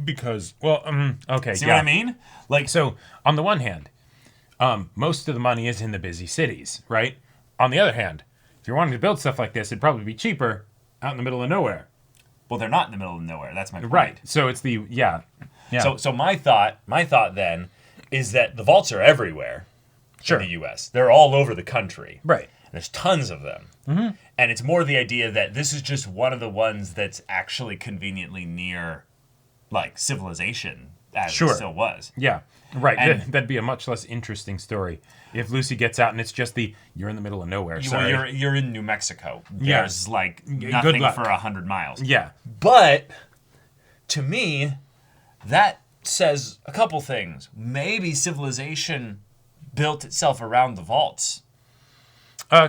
Because, okay. See what I mean? Like, so, on the one hand, most of the money is in the busy cities, right? On the other hand, if you're wanting to build stuff like this, it'd probably be cheaper out in the middle of nowhere. Well, they're not in the middle of nowhere. That's my point. Right. So it's the, So my thought then is that the vaults are everywhere in the U.S. They're all over the country. Right. There's tons of them. And it's more the idea that this is just one of the ones that's actually conveniently near, like, civilization, as it still was. Yeah, right. And that'd be a much less interesting story if Lucy gets out and it's just you're in the middle of nowhere. You're in New Mexico. There's, like, nothing for 100 miles. Yeah. But, to me, that says a couple things. Maybe civilization built itself around the vaults.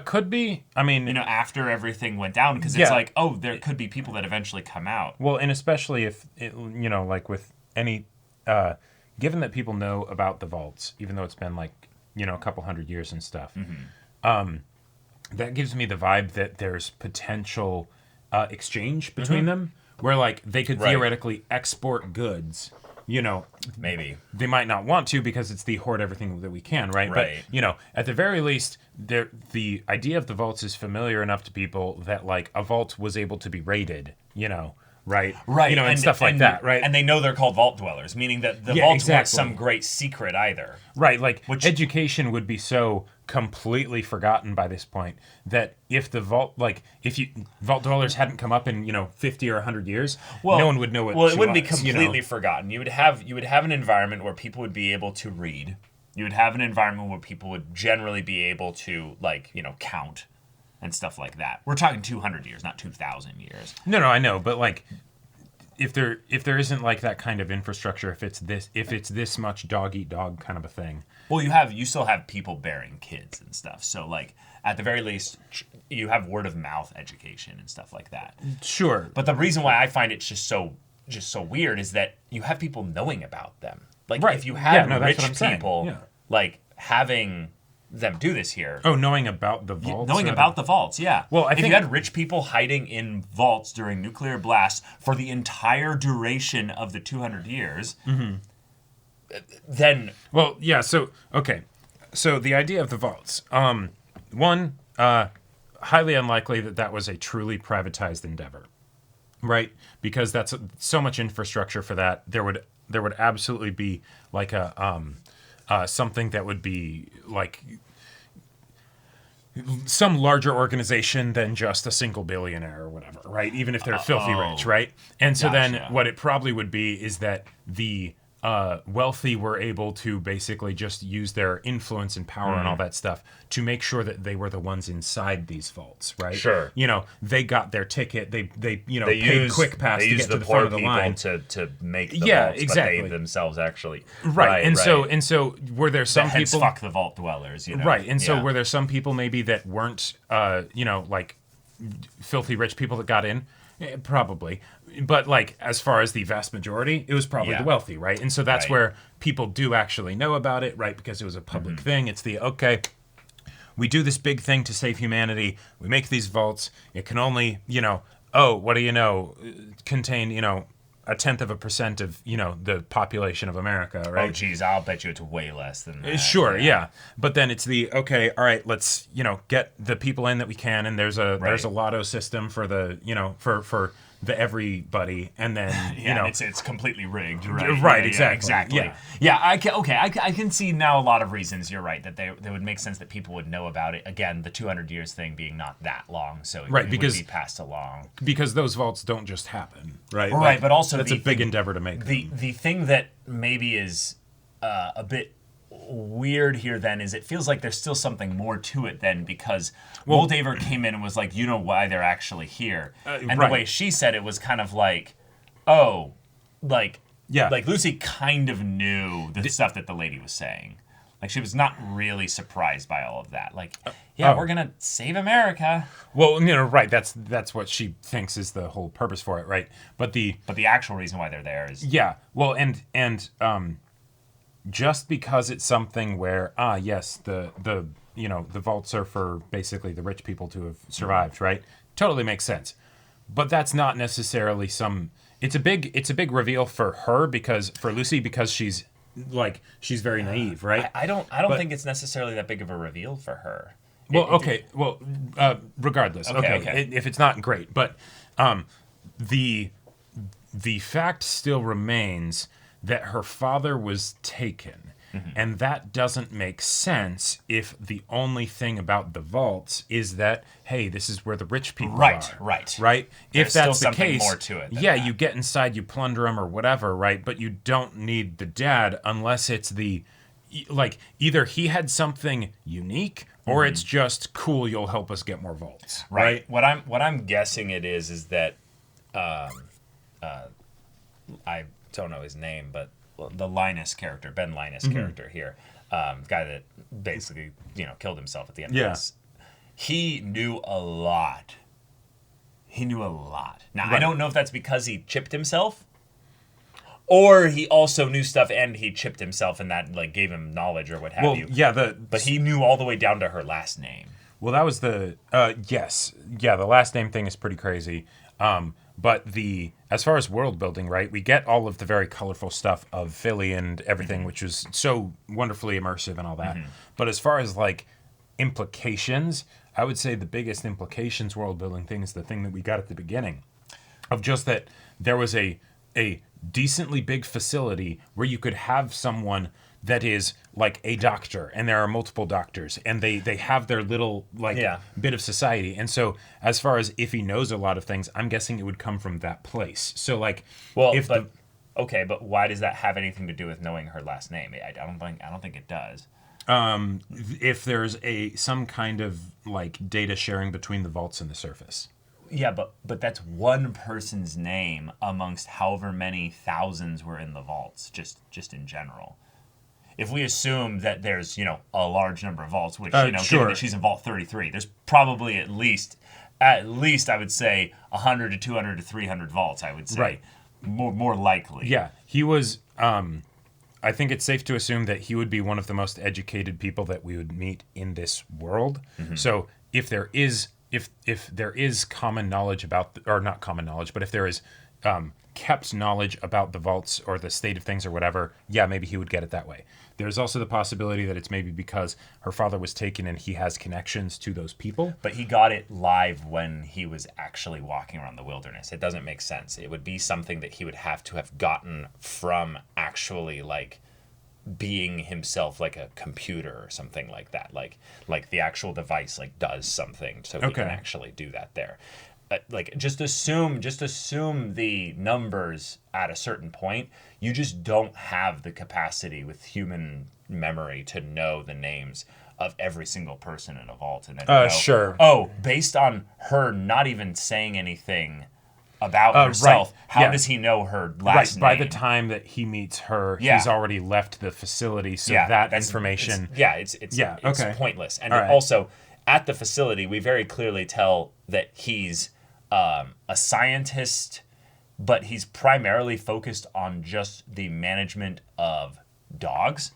Could be. I mean, after everything went down, because it's like, oh, there could be people that eventually come out. Well, and especially if like with any, given that people know about the vaults, even though it's been like a couple hundred years and stuff, that gives me the vibe that there's potential exchange between them, where like they could theoretically export goods. Maybe they might not want to because it's the hoard everything that we can, right? But at the very least, the idea of the vaults is familiar enough to people that like a vault was able to be raided, right? Right. And stuff like that, right? And they know they're called vault dwellers, meaning that the vaults weren't some great secret either. Right. Like, education would be so completely forgotten by this point that if the vault dwellers hadn't come up in 50 or 100 years, no one would know what. Well, it wouldn't be completely forgotten. You would have an environment where people would be able to read. You would have an environment where people would generally be able to count and stuff like that. We're talking 200 years, not 2,000 years. No, I know, but like, if there isn't like that kind of infrastructure, if it's this much dog eat dog kind of a thing. Well, you still have people bearing kids and stuff. So like, at the very least, you have word of mouth education and stuff like that. Sure. But the reason why I find it just so weird is that you have people knowing about them. Like, if you had rich people like having them do this here. Oh, knowing about the vaults? Knowing about the vaults, yeah. Well, if you had rich people hiding in vaults during nuclear blasts for the entire duration of the 200 years, then... Well, yeah, so, okay. So the idea of the vaults. One, highly unlikely that was a truly privatized endeavor, right? Because that's so much infrastructure for that. There would absolutely be like a... something that would be like some larger organization than just a single billionaire or whatever, right? Even if they're filthy rich, right? And so then what it probably would be is that the wealthy were able to basically just use their influence and power and all that stuff to make sure that they were the ones inside these vaults, right? Sure. They got their ticket. They paid quick pass to get to the front of the line to make the vaults, exactly. but they themselves actually right. So were there some people fuck the vault dwellers, right? And so were there some people maybe that weren't like filthy rich people that got in? Probably. But like as far as the vast majority, it was probably the wealthy, right? And so that's where people do actually know about it, right? Because it was a public thing. It's we do this big thing to save humanity. We make these vaults. It can only, contain, 0.1% of, the population of America, right? Oh, geez, I'll bet you it's way less than that. Sure, yeah. But then it's all right, let's, get the people in that we can, and there's a lotto system for the, for the everybody, and then it's completely rigged, right? Right, exactly. Yeah. I can see now a lot of reasons. You're right that they would make sense that people would know about it. Again, the 200 years thing being not that long, so it would be passed along. Because those vaults don't just happen, right? Right, but also that's a big endeavor to make. The thing that maybe is a bit weird here then is it feels like there's still something more to it then, because Moldaver came in and was like, you know why they're actually here. And the way she said it was kind of like, like Lucy kind of knew the stuff that the lady was saying. Like, she was not really surprised by all of that. Like, we're going to save America. Well, right. That's what she thinks is the whole purpose for it, right? But the actual reason why they're there is... Yeah. Well, and just because it's something where yes, the vaults are for basically the rich people to have survived, right? Totally makes sense. But that's not necessarily it's a big reveal for her, because for Lucy, because she's very naive, right? I don't think it's necessarily that big of a reveal for her. Regardless. Okay. If it's not, great, but the fact still remains that her father was taken. And that doesn't make sense if the only thing about the vaults is that, hey, this is where the rich people are. Right? If that's the case, more to it you get inside, you plunder them or whatever, right? But you don't need the dad unless it's either he had something unique or it's just cool, you'll help us get more vaults. Right? What I'm guessing it is that I don't know his name, but the Linus character, Ben Linus character here, guy that basically killed himself at the end of this. he knew a lot. Now, Right. I don't know if that's because he chipped himself, or he also knew stuff and he chipped himself, and that like gave him knowledge or what have you. Yeah, but he knew all the way down to her last name. Well, that was the the last name thing is pretty crazy. But as far as world building, right, we get all of the very colorful stuff of Philly and everything, which was so wonderfully immersive and all that. But as far as like implications, I would say the biggest implications world building thing is the thing that we got at the beginning, of just that there was a decently big facility where you could have someone that is like a doctor, and there are multiple doctors, and they have their little bit of society. And so as far as if he knows a lot of things, I'm guessing it would come from that place. So like, but why does that have anything to do with knowing her last name? I don't think it does. If there's some kind of like data sharing between the vaults and the surface. Yeah, but that's one person's name amongst however many thousands were in the vaults, just in general. If we assume that there's, a large number of vaults, which, given that she's in Vault 33, there's probably at least I would say 100 to 200 to 300 vaults, I would say. Right. More likely. Yeah, he was, I think it's safe to assume that he would be one of the most educated people that we would meet in this world. Mm-hmm. So if there is common knowledge about, or not common knowledge, but if there is kept knowledge about the vaults or the state of things or whatever, yeah, maybe he would get it that way. There's also the possibility that it's maybe because her father was taken and he has connections to those people. But he got it live when he was actually walking around the wilderness. It doesn't make sense. It would be something that he would have to have gotten from actually like being himself, like a computer or something like that. Like the actual device like does something so he can actually do that there. Just assume the numbers at a certain point. You just don't have the capacity with human memory to know the names of every single person in a vault. And then sure. Oh, based on her not even saying anything about herself, how does he know her last name? By the time that he meets her, he's already left the facility, so that information... It's pointless. And also, at the facility, we very clearly tell that he's a scientist, but he's primarily focused on just the management of dogs.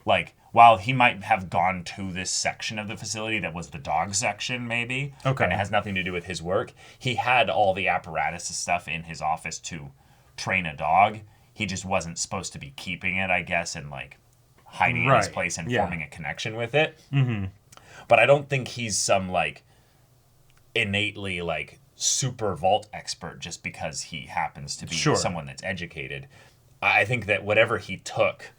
Like, while he might have gone to this section of the facility that was the dog section, maybe, and it has nothing to do with his work, he had all the apparatus and stuff in his office to train a dog. He just wasn't supposed to be keeping it, I guess, and like hiding in his place and forming a connection with it. Mm-hmm. But I don't think he's some like innately like super vault expert just because he happens to be someone that's educated. I think that whatever he took...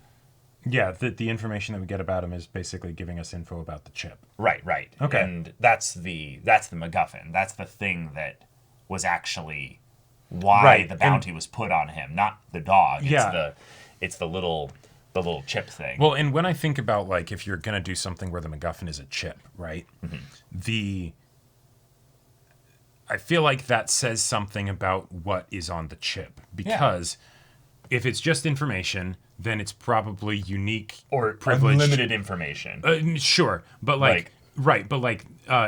Yeah, the information that we get about him is basically giving us info about the chip. Right. Okay. And that's the MacGuffin. That's the thing that was actually why the bounty was put on him, not the dog. It's the little chip thing. Well, and when I think about like if you're gonna do something where the MacGuffin is a chip, right? Mm-hmm. I feel like that says something about what is on the chip, because if it's just information, then it's probably unique or privileged. Unlimited information. Sure, but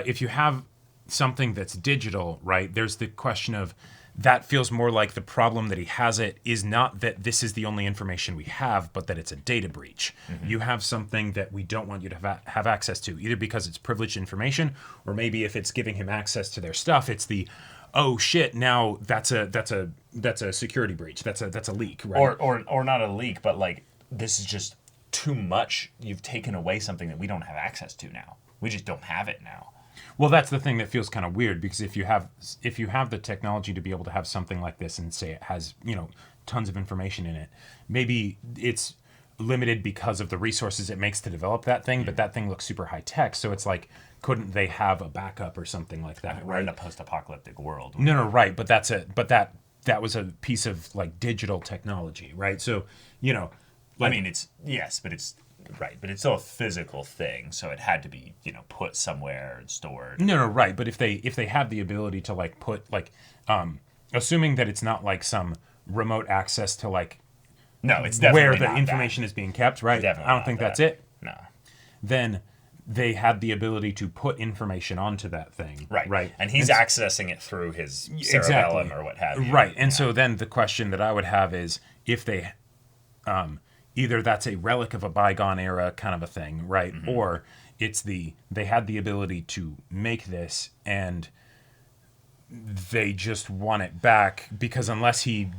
if you have something that's digital, right? There's the question of that feels more like the problem that he has it is not that this is the only information we have, but that it's a data breach. Mm-hmm. You have something that we don't want you to have access to, either because it's privileged information, or maybe if it's giving him access to their stuff, it's the, oh shit, now that's a security breach. That's a leak, right? Or not a leak, but like this is just too much. You've taken away something that we don't have access to now. We just don't have it now. Well, that's the thing that feels kind of weird, because if you have the technology to be able to have something like this and say it has, tons of information in it, maybe it's limited because of the resources it makes to develop that thing, but that thing looks super high tech, so it's like, couldn't they have a backup or something like that? We're in a post-apocalyptic world. No, right, but that was a piece of like digital technology, right? So, I mean, but it's still a physical thing, so it had to be, put somewhere and stored. No, right, but if they have the ability to like put like, assuming that it's not like some remote access to like, no, it's definitely where the not information is being kept, right? Definitely I don't think that's it. No. Then they had the ability to put information onto that thing. Right. And he's accessing it through his cerebellum or what have you. Right. And so then the question that I would have is if they, either that's a relic of a bygone era kind of a thing, right? Or it's they had the ability to make this and they just want it back because unless he,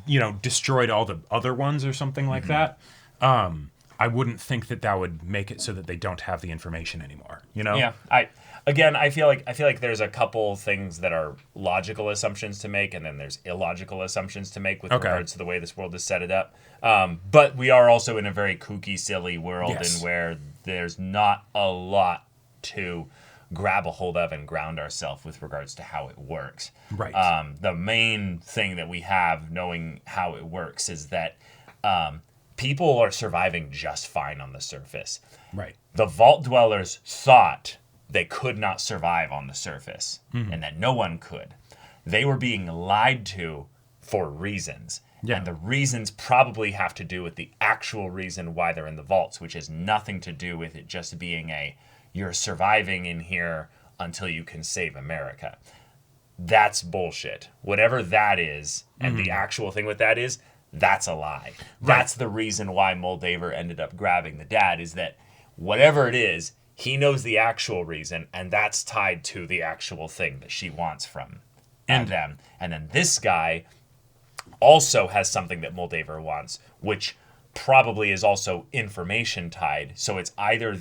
destroyed all the other ones or something like that, I wouldn't think that would make it so that they don't have the information anymore. Yeah. I feel like there's a couple things that are logical assumptions to make, and then there's illogical assumptions to make with regards to the way this world is set it up. But we are also in a very kooky, silly world in where there's not a lot to grab a hold of and ground ourselves with regards to how it works. Right. The main thing that we have knowing how it works is that people are surviving just fine on the surface. Right. The vault dwellers thought they could not survive on the surface and that no one could. They were being lied to for reasons. Yeah. And the reasons probably have to do with the actual reason why they're in the vaults, which has nothing to do with it just being you're surviving in here until you can save America. That's bullshit. Whatever that is, and the actual thing with that is, that's a lie. Right. That's the reason why Moldaver ended up grabbing the dad, is that whatever it is, he knows the actual reason, and that's tied to the actual thing that she wants from them. And then this guy also has something that Moldaver wants, which probably is also information tied. So it's either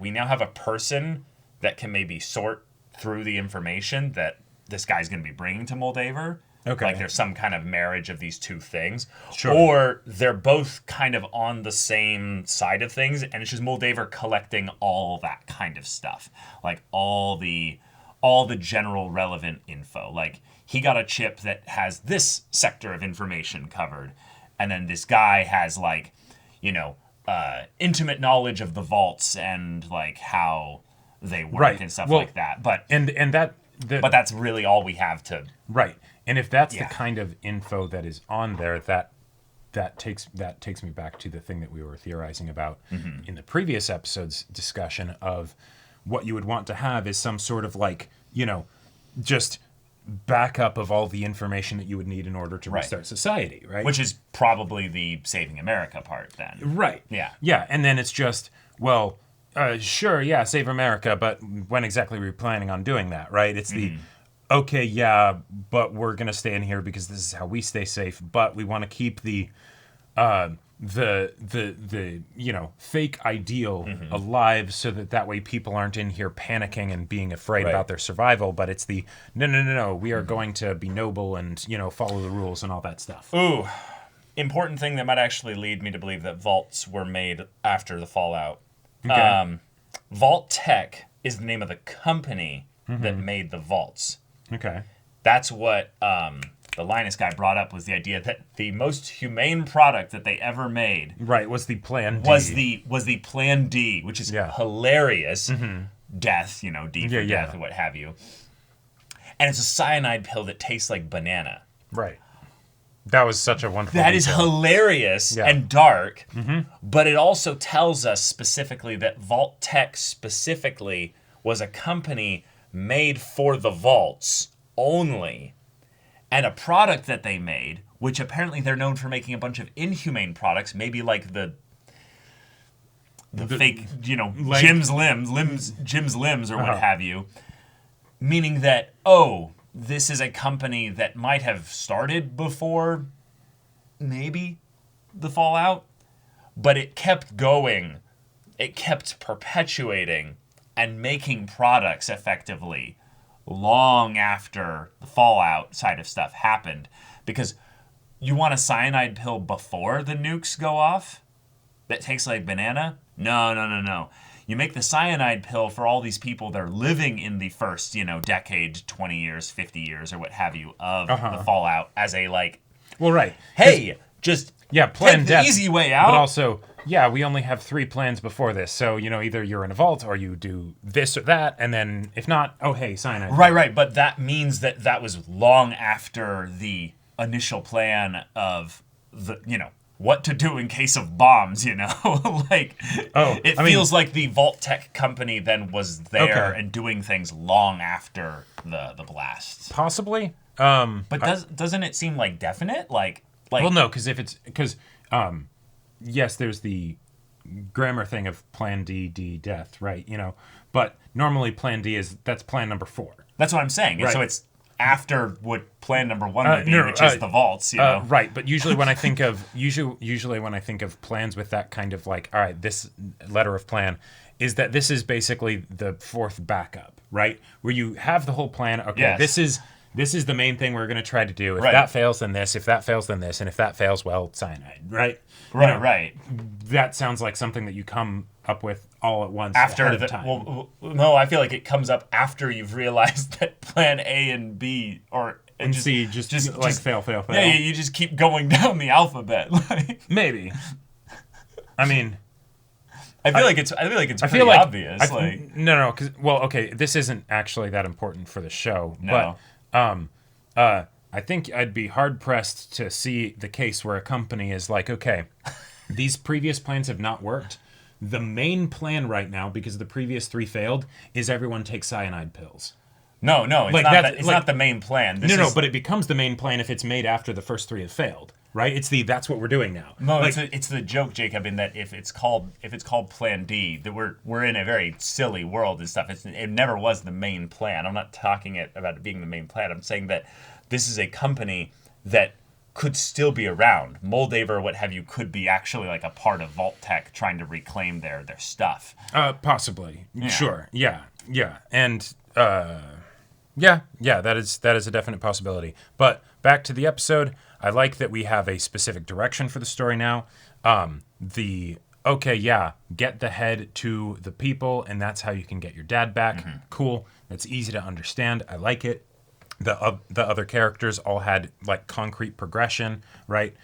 we now have a person that can maybe sort through the information that this guy's going to be bringing to Moldaver. Okay. Like there's some kind of marriage of these two things. Sure. Or they're both kind of on the same side of things, and it's just Moldaver collecting all that kind of stuff. Like all the general relevant info. Like he got a chip that has this sector of information covered, and then this guy has intimate knowledge of the vaults and like how they work and stuff like that. But but that's really all we have to. Right. And if that's the kind of info that is on there, that takes me back to the thing that we were theorizing about in the previous episode's discussion of what you would want to have is some sort of just backup of all the information that you would need in order to restart society, right? Which is probably the saving America part then. Right. Yeah. Yeah, and then it's just, sure, yeah, save America, but when exactly are we planning on doing that, right? It's okay, yeah, but we're going to stay in here because this is how we stay safe, but we want to keep the fake ideal alive so that way people aren't in here panicking and being afraid about their survival, but it's no, we are going to be noble and, follow the rules and all that stuff. Ooh, important thing that might actually lead me to believe that vaults were made after the Fallout. Okay. Vault Tech is the name of the company that made the vaults. Okay. That's what the Linus guy brought up, was the idea that the most humane product that they ever made was the Plan D. Was the Plan D, which is hilarious. Death, D for death or what have you. And it's a cyanide pill that tastes like banana. Right. That was such a wonderful That is hilarious and dark, but it also tells us specifically that Vault Tech specifically was a company made for the vaults only, and a product that they made, which apparently they're known for making a bunch of inhumane products, maybe like the fake, Jim's limbs or what have you, meaning that, this is a company that might have started before maybe the Fallout, but it kept going. It kept perpetuating and making products effectively long after the Fallout side of stuff happened. Because you want a cyanide pill before the nukes go off that tastes like banana? No. You make the cyanide pill for all these people that are living in the first, decade, 20 years, 50 years, or what have you, of the Fallout as a, hey, just plan take death, the easy way out. But also, we only have 3 plans before this. So, either you're in a vault or you do this or that. And then if not, hey, cyanide. Right. But that means that was long after the initial plan of what to do in case of bombs, you know? Like, it feels like the Vault Tech company then was there and doing things long after the blasts. Possibly. But doesn't it seem like definite? Like well, no, because yes, there's the grammar thing of Plan D, death, right? You know, but normally Plan D that's Plan number 4. That's what I'm saying. Right. And so it's after what Plan number 1 would be, which is the vaults. You know, right? But usually when I think of usually when I think of plans with that kind of like, all right, this letter of plan is that this is basically the 4th backup, right? Where you have the whole plan. Okay, this is the main thing we're going to try to do. If that fails, then this. If that fails, then this. And if that fails, well, cyanide, right? Right. That sounds like something that you come up with all at once after ahead of time. Well, no, I feel like it comes up after you've realized that Plan A and B and C just fail. Yeah, you just keep going down the alphabet. Maybe. I mean, I feel like it's pretty obvious. No, because this isn't actually that important for the show. No. But I think I'd be hard pressed to see the case where a company is like, okay, these previous plans have not worked. The main plan right now, because the previous 3 failed, is everyone take cyanide pills. No, it's not the main plan. But it becomes the main plan if it's made after the first 3 have failed, right? That's what we're doing now. No, it's the joke, Jacob, in that if it's called Plan D, that we're in a very silly world and stuff. It never was the main plan. I'm not talking about it being the main plan. I'm saying that this is a company that could still be around. Moldaver, what have you, could be actually like a part of Vault Tech trying to reclaim their stuff. Possibly. Yeah. Sure. Yeah. And that is a definite possibility. But back to the episode, I like that we have a specific direction for the story now. Get the head to the people, and that's how you can get your dad back. Mm-hmm. Cool. That's easy to understand. I like it. The other characters all had like concrete progression, right?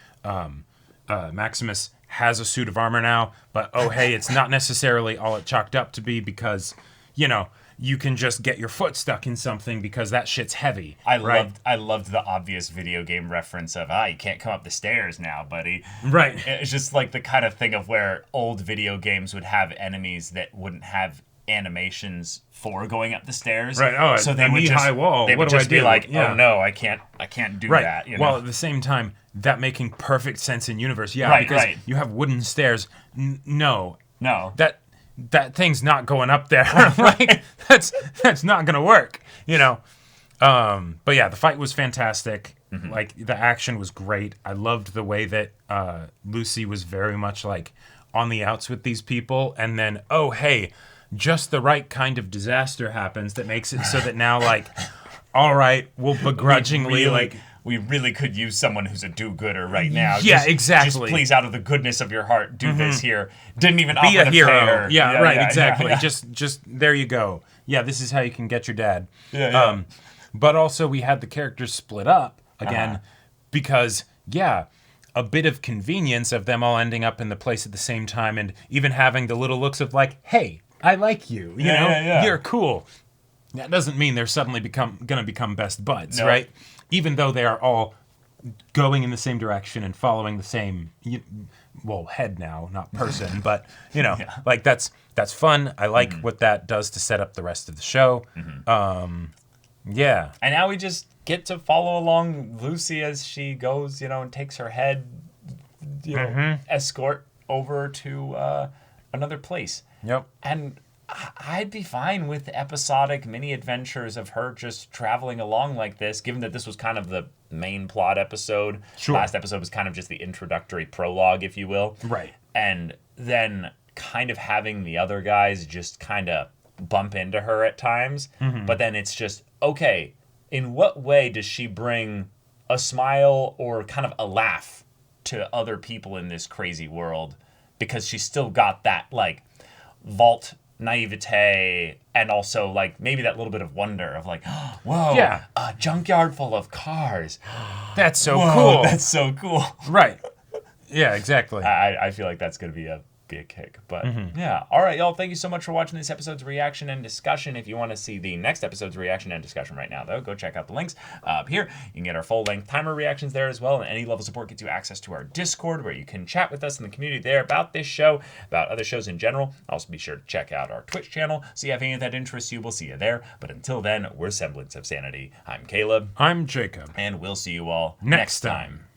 Maximus has a suit of armor now, but it's not necessarily all it chalked up to be because, you know, you can just get your foot stuck in something because that shit's heavy. I loved the obvious video game reference of you can't come up the stairs now, buddy. Right. It's just like the kind of thing of where old video games would have enemies that wouldn't have animations for going up the stairs. Right. So they would just high wall. They would just be like, oh no, I can't do that. You know? Well, at the same time, that making perfect sense in universe. Yeah, because you have wooden stairs. No. That thing's not going up there. Like that's not gonna work. You know. But yeah, the fight was fantastic. Mm-hmm. Like the action was great. I loved the way that Lucy was very much like on the outs with these people, and then just the right kind of disaster happens that makes it so that now, like, all right, we'll begrudgingly, we really could use someone who's a do-gooder right now. Yeah, exactly. Just please, out of the goodness of your heart, do this here. Didn't even be offer a hero. To pay her. Yeah, right, exactly. Yeah. Just there you go. Yeah, this is how you can get your dad. Yeah. But also we had the characters split up again because, a bit of convenience of them all ending up in the place at the same time and even having the little looks of like, hey, I like you, you know, you're cool. That doesn't mean they're suddenly gonna become best buds, right? Even though they are all going in the same direction and following the same, head now, not person, but you know, like that's fun. I like what that does to set up the rest of the show. Mm-hmm. And now we just get to follow along Lucy as she goes, and takes her head, escort over to another place. Yep. And I'd be fine with episodic mini adventures of her just traveling along like this, given that this was kind of the main plot episode. Sure. Last episode was kind of just the introductory prologue, if you will. Right. And then kind of having the other guys just kind of bump into her at times. Mm-hmm. But then it's just, okay, in what way does she bring a smile or kind of a laugh to other people in this crazy world? Because she's still got that, like, vault naivete and also like maybe that little bit of wonder of like, whoa, a junkyard full of cars. That's so cool. That's so cool. Right. Yeah, exactly. I feel like that's going to be a be a kick. But yeah. All right, y'all. Thank you so much for watching this episode's reaction and discussion. If you want to see the next episode's reaction and discussion right now, though, go check out the links up here. You can get our full-length timer reactions there as well, and any level support gets you access to our Discord, where you can chat with us in the community there about this show, about other shows in general. Also, be sure to check out our Twitch channel. See if any of that interests you. We'll see you there. But until then, we're Semblance of Sanity. I'm Caleb. I'm Jacob. And we'll see you all next time.